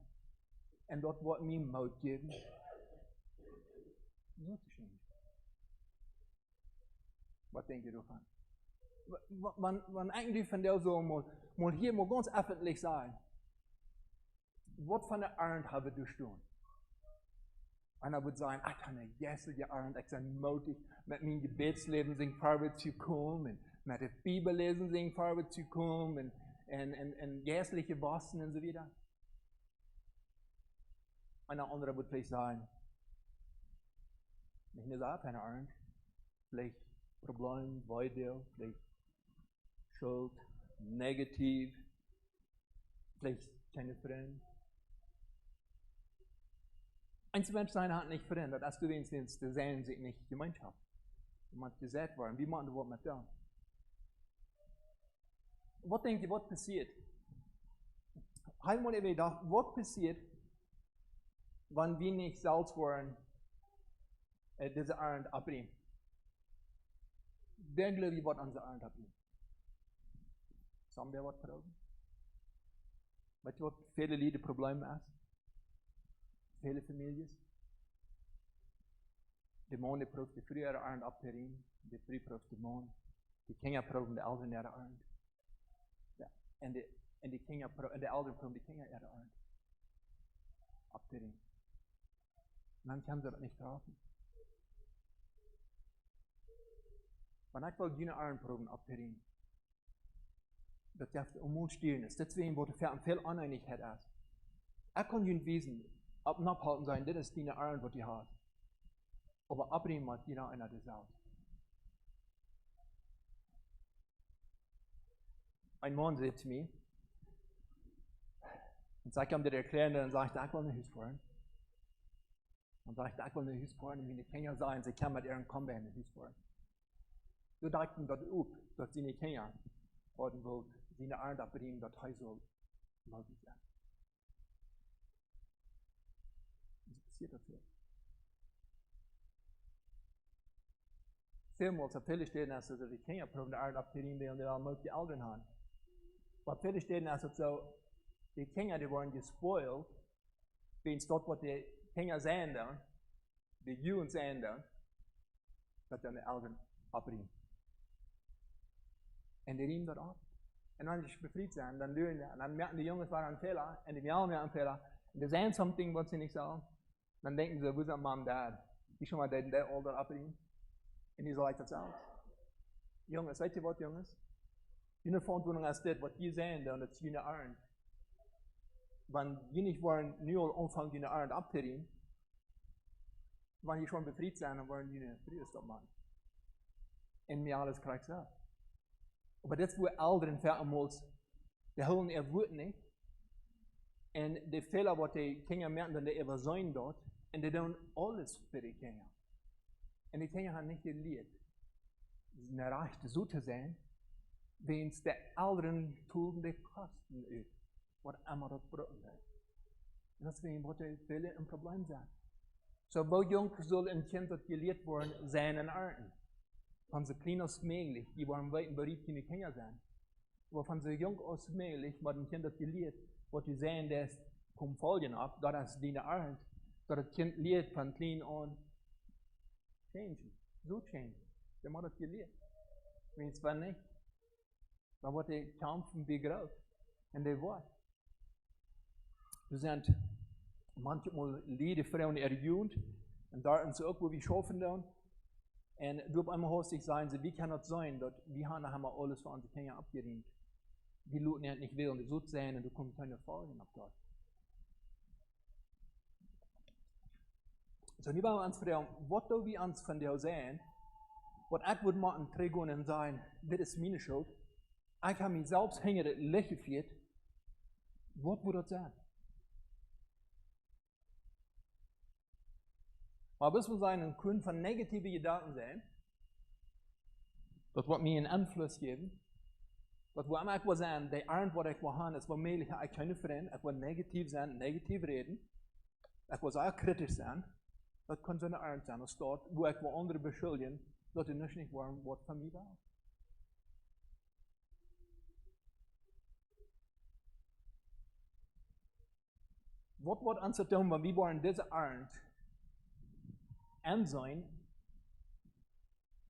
Und dort wird mir Mut geben, so zu changen. Was denkt ihr davon? Wenn eigentlich von der so mal hier mal ganz öffentlich sein, was von der Arend habe du tun? Und er würde sagen, ich kann eine jässige Arend, ich bin mutig, mit meinem Gebetsleben sind vorwärts zu kommen, mit der Bibellesen sind vorwärts zu kommen, und jässliche Wassen und so weiter. Und der andere würde vielleicht sagen, nicht eine Sache, keine Arend, vielleicht Problem, Weide, vielleicht Schuld, negativ, vielleicht keine Freunde. Einzelmensch sein hat nicht verändert, als du wenigstens, die sehen sich nicht Gemeinschaft. Man gesagt worden, wie machen wir mit dem? Was denkt ihr, was passiert? Einmal gedacht, was passiert, wenn wir nicht selbst wollen, diese Arend abbringen? Wer glaubt ihr, was unsere Arend abbringen? Sollen wir was proben? Weißt du, was viele Lieder Probleme ist? Viele Familien. Die Mann probt die frühere Arend abzuringen, die früh probt die Mann. Die Kinder proben die Eltern ihre Arend. Und die Kinder und die Eltern proben die Kinder ihre Arend abzuringen. Und dann können sie das nicht trafen. Wenn ich will die Arend proben abzuringen, das darf unmöglich stehen ist. Deswegen wurde viel Uneinigkeit ist. Ich kann nicht wissen, abhalten sein, das ist die Arend, was die hat. Aber abbringen muss jeder einer das aus. Ein Mann sagt zu mir, und ich kann dir erklären, dann sagt er, ich will ein Haus fahren. Und sagt er, ich will ein Haus fahren, und meine Kinder sagen, sie können mit ihren Kombi ein Haus fahren. So dachten dort dass seine Kinder worden will, seine Arend abbringen, das Haus soll möglich sein. Was passiert dafür? Vielmals auf viele Stellen ist es so, die Kinder proben die Arend abzubringen, und die wollen die Eltern haben. Auf viele Stellen ist es so, die Kinder, die wurden gespoilt, Wens dort wat die kinderen zijn dan, die jongens zijn dan, dat dan de ouderen opriemen. En die riemen dat op. En als ze bevrijd zijn, dan doen ze, en dan merken die jongens waren een Fehler, en die merken een Fehler, en er zijn something wat ze niet zeggen, dan denken ze, wo ist mijn mom dad? Die schon mal der Alter abriemen. En die sagt das auch. Jongens, weet je wat jongens? Jullie verantwoording is dit, wat je zijn dan, dat is jullie arend. Want jullie worden nu al omvangen jullie arend op te riemen, wanneer je schon bevrijd zijn, dan worden jullie vrede maken. En mir alles krijgt ze. Maar dat is voor ouderen vermoeds. Die houden er woord niet. En de Fehler wat die kinderen merken, dat die even zijn dort. En die doen alles voor die kinderen. En die kinderen hebben niet geleerd. Een rechte zo te zijn, wens de ouderen toelen de kosten uit. Wat allemaal dat brood is. En dat is wat die velen een probleem zijn. Zo wo jong zal een kind dat geleerd worden zijn en arten. Van zo klein als mogelijk, die worden weit bereid in die Kinder zijn. Aber von so jung als möglich, wat een kind dat geleerd, wat je zijn, dat komt volgen op, dat is die arend, dat het kind leert van klein aan, change, zo change. Je moet het geleerd. Wens van niet. Dan wordt de kampen begroot. En die wordt. Er zijn manchmal leden vrouwen er jong, en daar zijn ze ook, waar we schaffen doen. En op einmal hoort zich zeggen, wie kan het zijn dat we hebben alles voor onze kinderen abgeriemd. Die laten het niet willen, die zoet zijn en er komt keine Folgen op dat. So, nu wollen wir uns fragen, wat doen we ons van jou zijn? Wat ik wil maken, teruggaan en zeggen, dit is mijn schuld. Ik heb mezelf hinger het licht gevierd. Wat moet dat zijn? Maar bis wir sagen, können von negatieve Gedanken sein, dat wat mir einen Einfluss geben, dat wo immer ich will sein, der Arend, was ich will haben, ist möglich, ich kann nicht verändern, ich will negativ sein, negativ reden, ich will sehr kritisch sein, das kann so eine Arend sein, das dort, wo ich will andere beschuldigen, dass die nicht wollen, was von mir war. Was wird uns tun, wenn wir wollen diese Arend en zijn,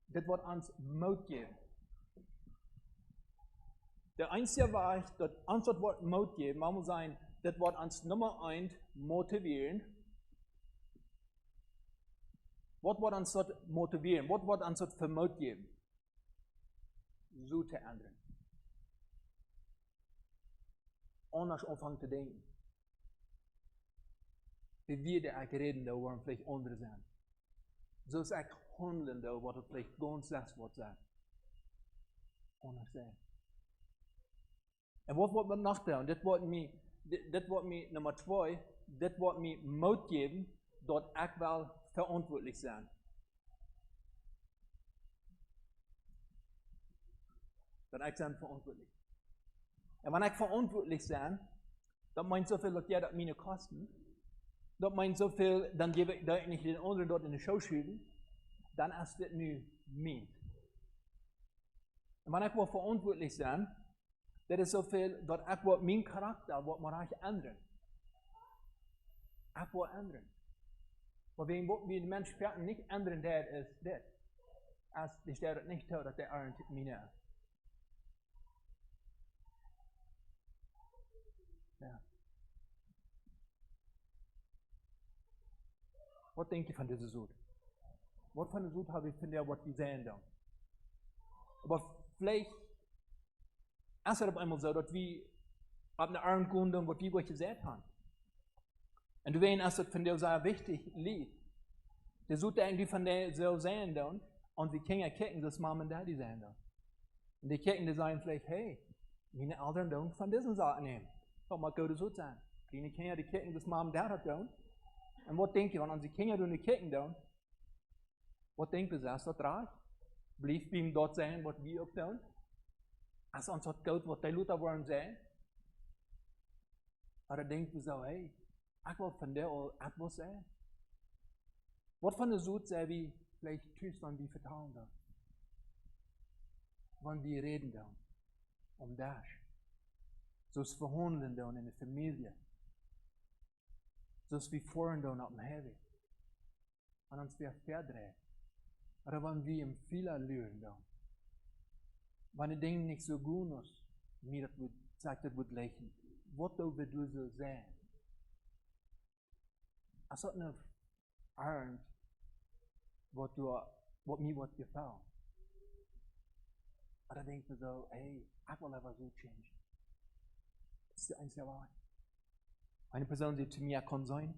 dit wordt ons moed geven. De einzige weg dat ons dat wordt moed geven, moet zijn, dit wordt ons nummer 1 motiveren. Wat wordt ons dat motiveren? Wat wordt ons dat vermoed geven? Zo te ändern. Anders aanvangen te denken. Die wieder ik reden, daar worden vielleicht andere zijn. Zo is ik handelen, wat het vielleicht ganz das wordt zijn. Anders zijn. En wat wordt me nog doen? Dit wordt me nummer 2, dit wordt me moed geven, dat ik wel verantwoordelijk zijn. Dat ik zijn verantwoordelijk. En wanneer ik verantwoordelijk zijn, dat meint zoveel dat jij dat mijn kosten. Dat meint zoveel, dan geef ik dat niet den anderen dort in de show schuiven, dan is dit nu mijn. En wanneer ik wil verantwoordelijk zijn, dat is zoveel dat ik wil mijn karakter wat maar ändern. Ik wil ändern. Maar wie de mens niet ändern, dat is dit. Als die stelt het niet toe dat de arend mijn is. Ja. Wat denk je van deze zoet? Wat van de zoet heb je van jou wat we zijn dan? Maar vielleicht is het op eenmaal zo dat we op de arm gaan doen wat we wat gezegd hebben. En toen is het van jou zeer wichtig lied. De zoet eigenlijk van jou zo zijn dan, en die kinderen kijken dat mama en daddy zijn dan. En die kijken die zeggen vielleicht, hey, mijn ouderen doen van deze zaken nemen. Dat mag goed zoet zijn. Kleine kinderen die kijken dat mama en daddy doen. En wat denk je, want als die kinderen doen kijken dan, wat denken ze, is dat raar? Blijf bij hem dat zijn wat we ook doen? Als ons dat koud wat hij laten worden zijn? Maar dan denken we zo, hey, ik wil van daar al etwas zijn. Wat van de zoet zijn we vielleicht thuis van die vertalen dan? Van die reden dan? Om daar. Zoals verhandelen dan in de familie. zoals we vorhin doen op dem Heavy. En ons weer verdreht. Oder wenn wir im Fehler lernen dann. Wenn die Dinge nicht so gut ist, mir das wird, sagt das wird lächeln. Was wird du so sein? Als dat nou ernt, wat mir wat gefällt. Und dann denkt man so, hey, ich will einfach so change. Das ist die einzige Wahrheit. Eine Person, die zu mir kann sein,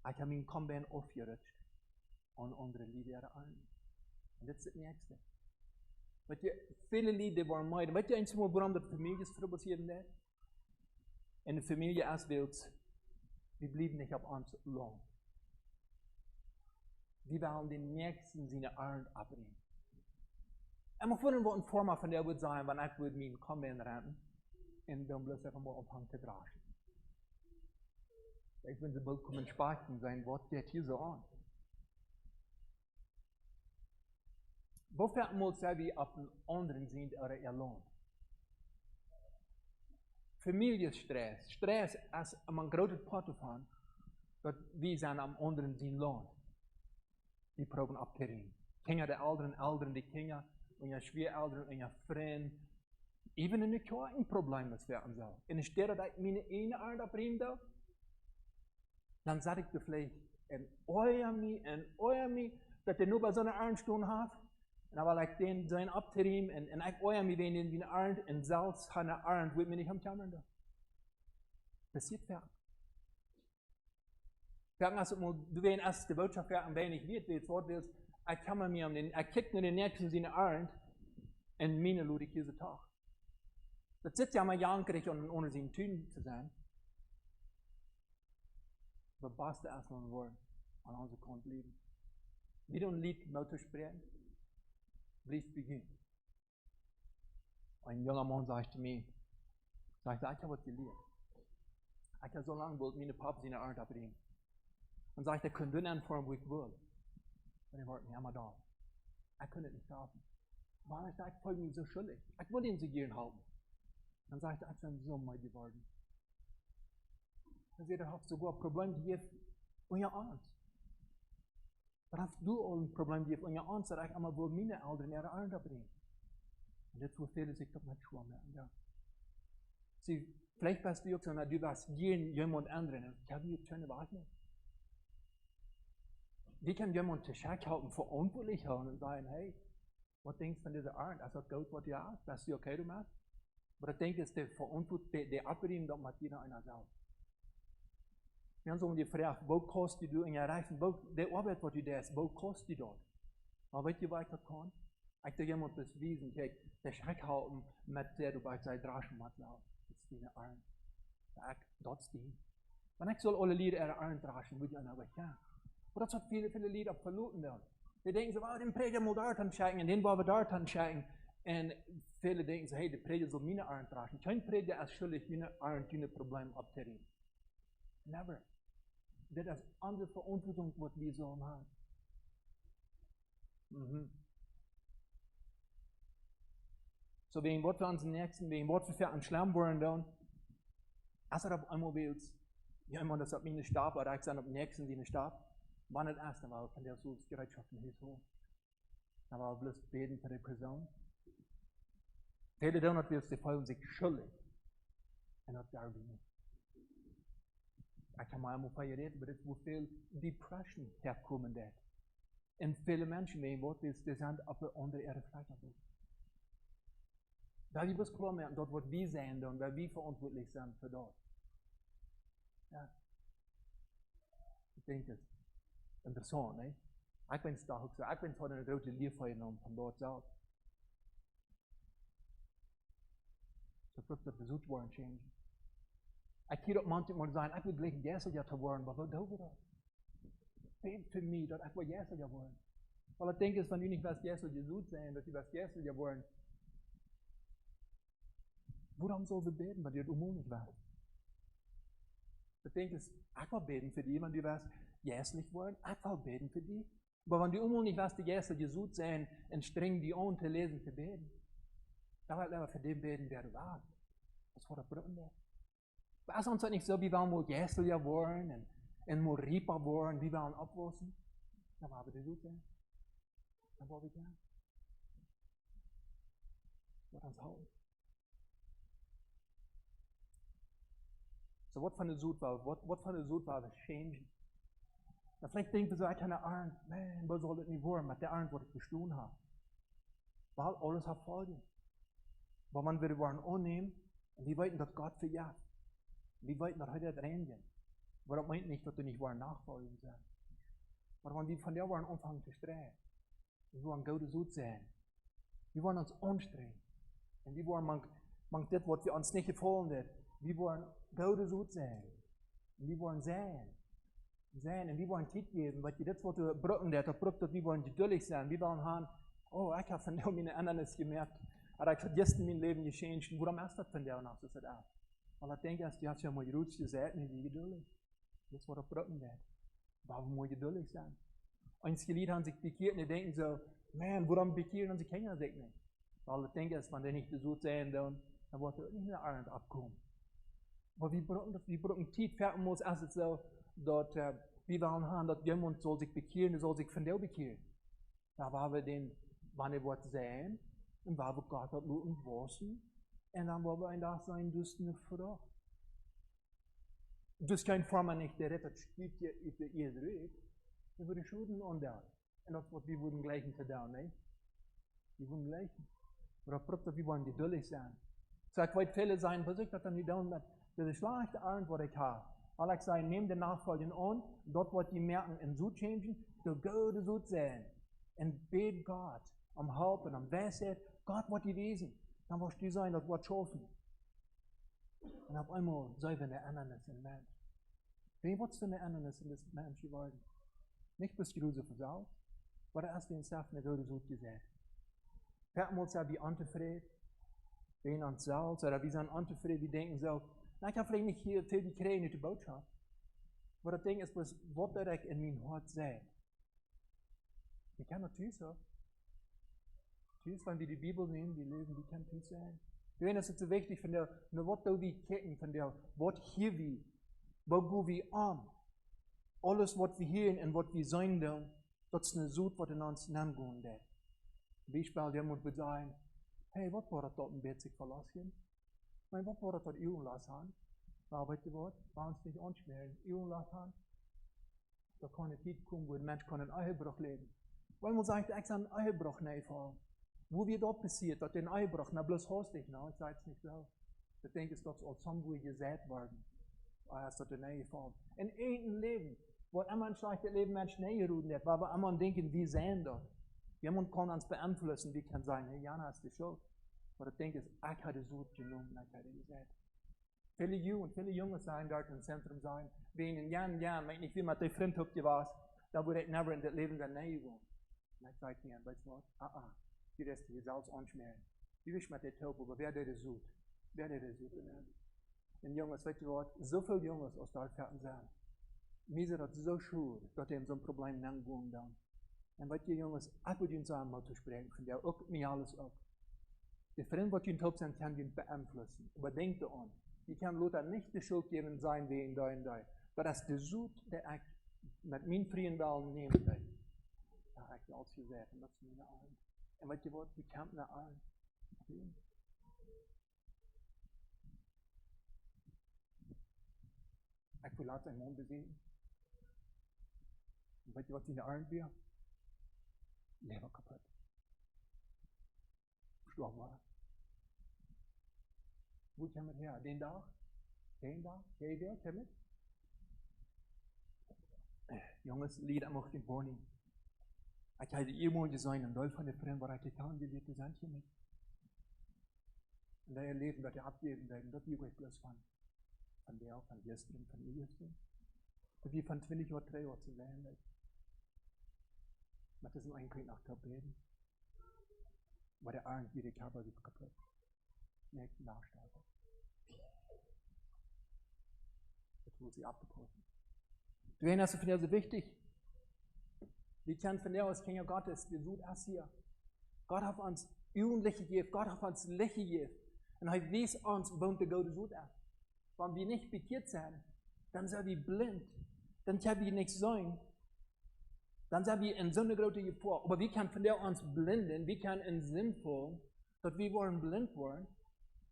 ich habe ihn kaum aufgerutscht und andere Lieder an. Und das ist das Nächste. Weet je, viele Lieder waren meiden. Weet je eens mal, waarom dat families hier net? In de familie als wild, wir blieben nicht auf uns lang. Wir wollen den Nächsten seine Arme abbringen. En maar voor wat een vorm van dat wordt zijn, wanneer ik wil mijn komen rennen, en dan bloß einfach mal op hang te dragen. Ik ben ze bald komen sprechen, sein Wort geht hier so an. Wofür muss wir auf den anderen sind oder allein? Familienstress. Stress ist ein großer Part davon, dass wir sind am anderen sind lohn. Die proben abzunehmen. Kinder der Eltern, die Kinder, und ja Schwiegereltern, und ja Freunde. Even in der Kirche ein Problem, was wir so. In der Stadt, dass ich meine eine Art abbringe, dann sage ich dir vielleicht, en euer mich, dass der nur bei so einer Arnstunde hat. En dan wil ik den zijn abterim en ik oor me wen in die arend en zelfs gaan naar arend weet me niet om jammer dan. Passiert ver. Sagen als du wen erst die Botschaft ver und wenn ich wird Wort willst, ich kann mir um den ich kick nur den nächsten in arend en meine lud ich diese Tag. Das sitzt ja mal jankrig und ohne sie in Tüten zu sein. Aber basta erstmal ein Wort an unser Grund leben. Wieder ein Lied Mauter sprechen. Blieb beginnen. Ein junger Mann sagte mir, ich habe was gelehrt. Ich habe so lange wollte meine Papa seine Art abbringen. Und sagte, ich könnte nicht anfangen, wo ich will. Und ich wollte nicht einmal da. Ich konnte nicht schaffen. Weil ich sagte, ich folge mir so schuldig. Ich wollte ihn so gern halten. Dann sagte ich bin so mal geworden. Dann sagte er, sogar ein Problem, die ihr und ihr Angst. Maar als du al een probleem hebt en je aanzet, ik allemaal wil mijn ouderen ihre Arme bringen. Und das verfehlt sich doch nicht schwer mehr. Ja. Sie, vielleicht bist du auch so, du warst jemand anderen. Ich habe jetzt keine Wahrheit. Wie kann jemand zu Schach halten, verantwortlich halten und sagen, hey, was denkst du von dieser Art? Also Gott, was du hast, bist du okay damit? Aber ich denke, es ist der Verantwortung, der Abbringen, das macht jeder einer selbst. Wir haben so die Frage, wo kostet du in der Reifen, der Arbeit, was du da hast, wo kostet die dort? Aber weißt du, was ich das kann? Ich habe jemand bewiesen, der Schreck halten, mit der du bei seinem Draschen machst, das ist deine Arme. Das ist die. Wenn ich soll alle Lieder ihre Arme draschen, würde ich einer aber ja. Aber das hat viele Lieder verloren werden. Die denken so, den Prediger muss dort anscheigen, und den wollen wir dort anscheigen. Und viele denken so, hey, der Prediger soll meine Arme draschen. Kein Prediger ist schuldig, meine Arme, die Probleme abzunehmen. Never. Das ist unsere Verantwortung, was wir so haben. So, wegen was für unseren Nächsten, wegen was für einen Schlamm wollen dann, als auf einmal willst, ja, immer das hat mir eine Stab, oder ich sage, auf den Nächsten, die eine Stab, war nicht erst einmal von der Gerätschaften hier so. Da war bloß beten für die Person. Viele dann willst, die fühlen sich schuldig. Und das darf ich nicht. Ich kann mal feiern, aber es wird viel Depression herkommen. Und viele Menschen, die sind auf der anderen Erde freigestellt. Da wir was klar machen, dort wird wir sein, und weil wir verantwortlich sind für dort. Ja. Ich denke, das ist interessant, ne? Ich bin da auch so, ich bin von einer großen Liebe von dort selbst. So wird das besucht worden, change. Ich kann auch manchmal sagen, ich will gleich Jässer zu werden, aber was tun wir das? Bet für mich, dass ich Jässer werden. Weil ich denke, wenn du nicht was Jässer Jesus sein, dass du was Jässer werden, woran soll wir beten, wenn du das unmöglich warst? Ich denke, ich will beten für die, wenn du was jässlich werden, ich will beten für die. Aber wenn du unmöglich warst, die Jässer Jesus sein, und streng die Ohren zu lesen, zu beten, dann will ich lieber für den beten, der du warst. Das war der Brunnen. Was uns nicht so, wie wir mal Gästel ja wollen und mal Rieper wollen, wie wir uns abwussen. Da war wir gut sein. Da war wir gern. Wat ons houden. So, wat van de zoet wou, wat van de zoet wou we changen? Dan vielleicht denken we, ik kan een arend, man, wat zal het niet worden, met de arend wat ik bestoen heb. Weil alles hat Folgen. Weil man wir wollen annehmen, und die weten, dass Gott für ja. Die weten, dass heute reingehen. Aber das meint nicht, dass du nicht wollen nachfolgen sein. Aber wenn wir von der wollen anfangen zu streben, wir wollen gute Sud sein. Wir wollen uns anstrengen. Und wir wollen man das, was wir uns nicht gefallen hat, wir wollen gute Sud sein. Und wir wollen sein. Und wir wollen Zeit geben, weil das, was du brücken, das brückt, dass wir wollen geduldig sein. Wir wollen haben, oh, ich habe von der meine Ändernis gemerkt, aber ich habe gestern mein Leben gechanged. Warum ist das von der noch so aus? Weil ich denke, die hat ja mal Rutsch gesagt, nicht wie geduldig. Das war der Brücken wird. Warum muss geduldig sein? Einige Lieder haben sich bekehrt und die denken so, man, warum bekehren sie Kinder sich nicht? Weil ich denke, wenn die nicht besucht sein, dann wird er nicht mehr Arend abkommen. Aber wir brauchen Zeit, fertig muss erst so, dass wir wollen haben, dass jemand soll sich bekehren, soll sich von der bekehren. Da waren wir den, wann er wird sein, und war wir Gott hat nur waschen, und dann wollen wir ein Tag sein, das ist eine Frucht. Das ist kein Form nicht, der rettet, spielt hier über ihr Rück, dann würde Schulden und da. Und das wird, wir würden gleichen zu da, ne? Wir würden gleichen. Oder prüft, wir wollen geduldig sein. So, ich weiß, viele sein, was ich das dann nicht tun mit, das ist schlechte Art, was ich habe. Weil ich sage, nehmt den Nachfolgen an, dort wird die merken, in so changen, so gute so sein. Und bet Gott, am Helfen, am Weisheit, Gott wird die Wesen. Dann wirst du sein, das wird schaffen. Und auf einmal sei wir eine Ändernis im Mensch. Wie willst du eine Ändernis in das Mensch geworden? Nicht bis du so versaut, aber erst wenn es eine gute Sud gesagt. Fährt mal so wie unzufrieden, wen uns Salz, oder wie sind unzufrieden, die denken so, na, ich habe vielleicht nicht hier viel gekriegt mit der Botschaft. Aber das Ding ist, was ich in mein Hart sehe. Ich kann natürlich so. Tschüss, wenn wir die Bibel nehmen, die lesen, die kann tschüss sein. Ich finde, das ist so wichtig, von der, was da wir kicken, von der, was hier wir, wo wir an. Alles, was wir hier und was wir sein wollen, das ist eine Sud, was in uns nehmen wird. Beispiel, jemand wird sagen, hey, was war das dort ein Bett sich verlassen? Nein, was war das dort üben lassen? Aber weißt du was? Bei uns nicht anschmieren, üben lassen. Da kann eine Zeit kommen, wo ein Mensch einen Ehebruch leben. Weil man sagt, ich kann einen Ehebruch nicht fallen. Wo wird dort passiert, dass den Ehebruch, na bloß hostig, na, ich sage es nicht so. Ich denke, es ist als irgendwo gesät worden. Als das in Ehe fallen. In einem Leben, wo immer ein schlechtes Leben Menschen nicht gerufen hat, weil wir immer denken, wir sehen dort. Jemand kann uns beeinflussen, wie kann sagen, hey, Jana ist die Schuld. Aber ich denke, ich hatte so genommen, ich hatte gesagt. Viele Junge sein dort im Zentrum sein, wie in Jahren, wenn ich nicht wie mit der Freund warst, da würde ich never in das Leben der Nähe wohnen. Und ich sage mir, weißt du was? Die Rest die Salz anschmieren. Wie wisch mit der Taube, aber wer der sucht? Wer der sucht? Und Jungs, weißt du was? So viele Jungs aus dort fertig sind. Mir ist das so schön, dass die so ein Problem nicht wohnen dann. Und weißt du, Jungs, ich würde ihnen sagen, mal zu sprechen, von der auch mir alles ab. Die Freunde, die in Taub sind, kann ihn beeinflussen. Aber denk daran, die kann Lothar nicht die Schuld geben sein, wie in da und da. Aber das ist der Sud, der ich mit meinen Frieden Wellen nehmen will. Da habe ich alles gesagt, und das ist meine Arme. Und weißt du was, die kämpfen nach allen. Ich will laut seinen Mund besiegen. Und weißt du was, in der Arme wir? Leber kaputt. Gestorben war. Wo kommt er her? Den Tag? Kommt? Jongens, Lied am Morgen Morning. Ich hatte irgendwo sein, ein Teil von den Freunden, war ich getan, wie wir sind hier nicht. Und da erleben, dass abgeben werden, das übrig bloß von der, von gestern, von gestern. Und wir von 20 Uhr, 3 Uhr zu sein. Das ist eigentlich nach Tabellen. Aber der Arend, wie der Körper wird kaputt. Nächsten Nachsteiger. Das muss sie abgekosten. Du erinnerst dich, das ist wichtig. Wir kennen von der aus Kinder Gottes, wir suchen erst hier. Gott hat uns Jugendliche gegeben, Gott hat uns Lächeln gegeben. Und er weiß uns, warum der Gott sucht er. wenn wir nicht bekehrt sind, dann sind wir blind. Dann können wir nichts sein. Dann sind wir in so einer großen Gefahr. Aber wir können von der uns blinden, wir können in Sinn fallen, dass wir wollen blind werden.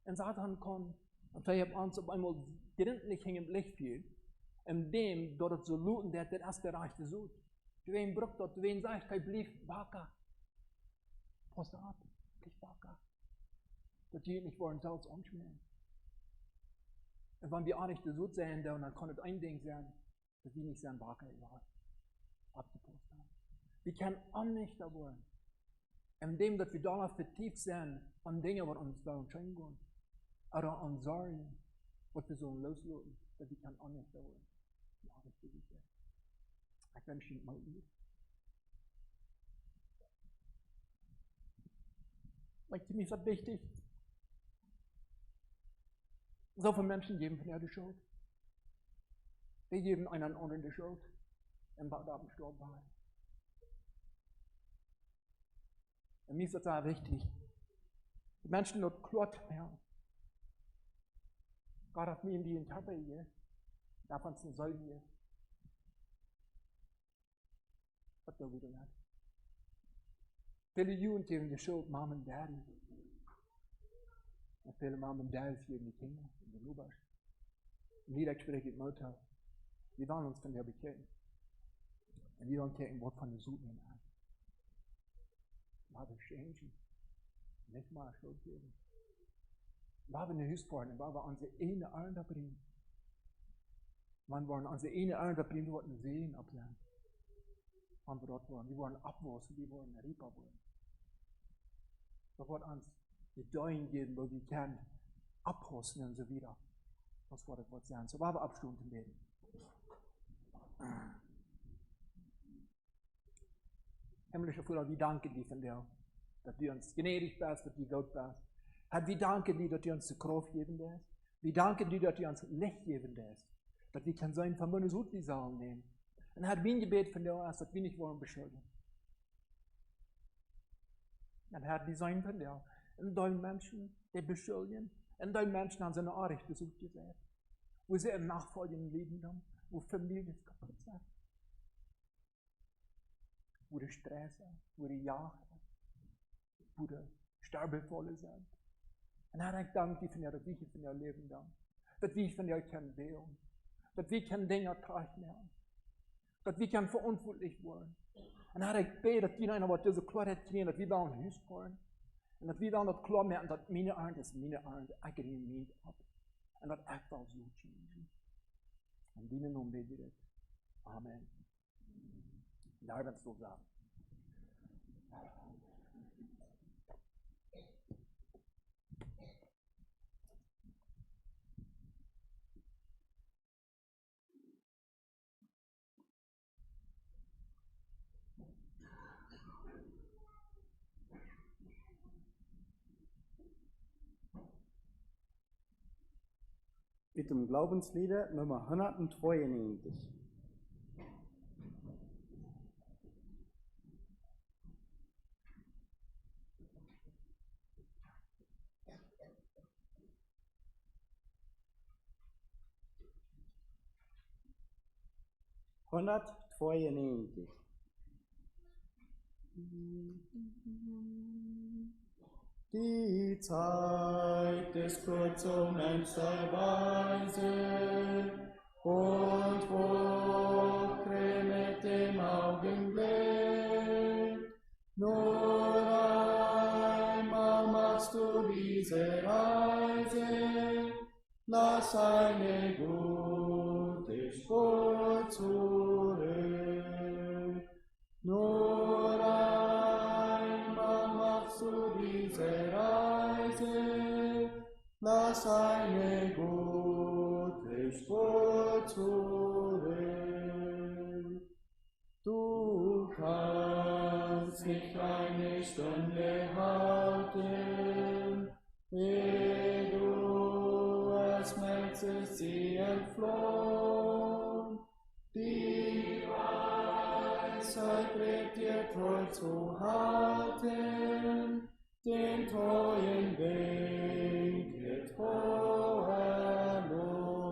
Und Satan kann, und vielleicht uns auf einmal gründlich hängen im Licht fiel, indem dort so looten, der ist der Rechte sucht. Wen brucht dort, wen sagt, er blieb wacker. Pass ab, blieb wacker. Das geht nicht wollen, selbst umschmieren. Und wenn wir auch nicht so sehen, dann kann es ein Ding sein, dass wir nicht sein wacker überhaupt abgepasst haben. Wir können auch nicht da wollen. Indem, dass wir da vertieft sind an Dinge, die uns da entscheiden gehen. Oder an Sorgen, was wir so loslassen, dass wir können auch nicht da wollen. Ja, das ist es. Ich wünsche Ihnen mal ihr. Mir ist das wichtig. So viele Menschen geben von der Schuld. Die geben einen anderen die Schuld. Im Bagdad gestorben war. Und mir ist das sehr wichtig. Die Menschen dort klott mehr. Gott hat mir in die Etappe hier, davon zu soll hier. Was da wieder hat. Viele Jugendliche haben die Schuld, Mom und Daddy. Und viele Mom und Daddy geben die Kinder in den Lubasch. Und jeder spricht mit Mutter. Wir wollen uns von der bekehren. Und wir wollen kennen, was von der Suche an. Wir haben Schämchen. Nicht mal Schuld geben. Wir haben eine Hüspartner, wir haben unsere eine Arme bringen. Wir wollen unsere eine Arme bringen, wir wollen Sehen ablernen. Wenn wir dort wollen. Wir wollen abwaschen, wir wollen Reaper wollen. Wir wollen uns die Deuen geben, wo wir können abhosten und so wieder. Das wird das sein. So war wir Abstunden leben. Himmlischer Vater, wir danken dir von dir, dass du uns gnädig bist, dass du gut bist. Herr, wir danken dir, dass du uns die Kraft geben lässt. Wir danken dir, dass du uns Licht geben lässt. Dass wir können sein von meinen Sud die Saal nehmen. Und Herr, mein Gebet von dir ist, dass wir nicht wollen beschuldigen. Und Herr, die sein von dir. Und deine Menschen, die beschuldigen. Und deine Menschen haben seine Anrecht besucht gesehen. Wo sie im nachfolgenden Leben haben, wo Familien kaputt sind. Wo die Stress sind, wo die Jagd sind, wo die Sterbevolle sind. Und Herr, ich danke dir von dir, dass wir von dir leben haben. Dass wir von dir können wählen. Dass wir können Dinge tragen haben. Dass wir können verantwortlich werden. Und Herr, ich bete, dass wir einer, was diese Klarheit kriegen, dass wir da ein Haus fahren. Und dass wir dann das klar merken, dass meine Arme ist meine Arme, ich gehe nicht ab. Und dass ich da so change. Und dienen um bete ich. Amen. Daar ben ik zo aan. Mit dem Glaubenslieder Nummer 192. Die Zeit des kurzen Menschenweise und Woche mit dem Augenblick. Nur einmal machst du diese Reise, lass eine gute Spur zurück. Nur einmal machst du diese Reise, lass eine gute Spur zurück. Du kannst nicht eine Stunde halten, ehe du es merkst, sie entflohen. Die Weisheit bringt dir treu zu halten, den treuen Weg wird hoher Lohn.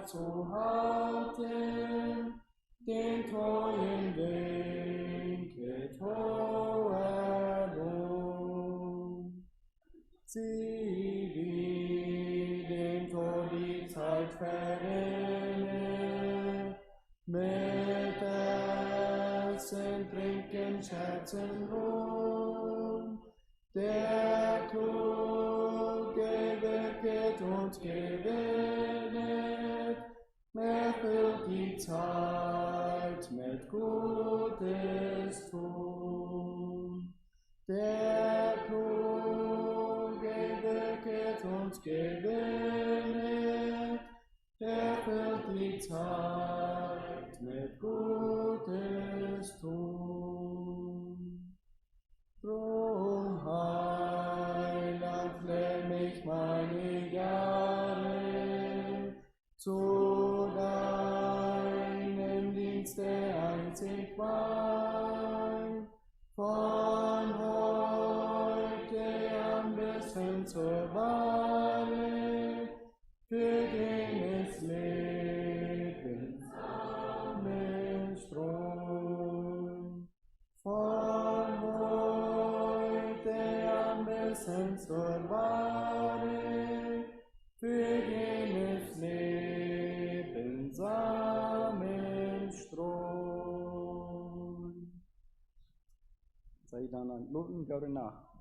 zu halten, den treuen Winkel hoher Lohn. Sie, wie dem Tod die Zeit verrinne, mit Essen, Trinken, Scherzen, Ruhm, der Kluge wirket und gewinnet, erfüllt die Zeit mit Gutes tun. Der Kluge wirket und gewinnet, erfüllt die Zeit mit Gutes tun. Drum, Heiland, lehr mich meine Jahre zu deinem Dienste einzig wahr, von heute an bis hin zur Wahre, für den des Lebens Samenstrom. Von heute an bis hin zur Wahre, für jenes Leben Samenstrom. Sa dan aan loon gou na.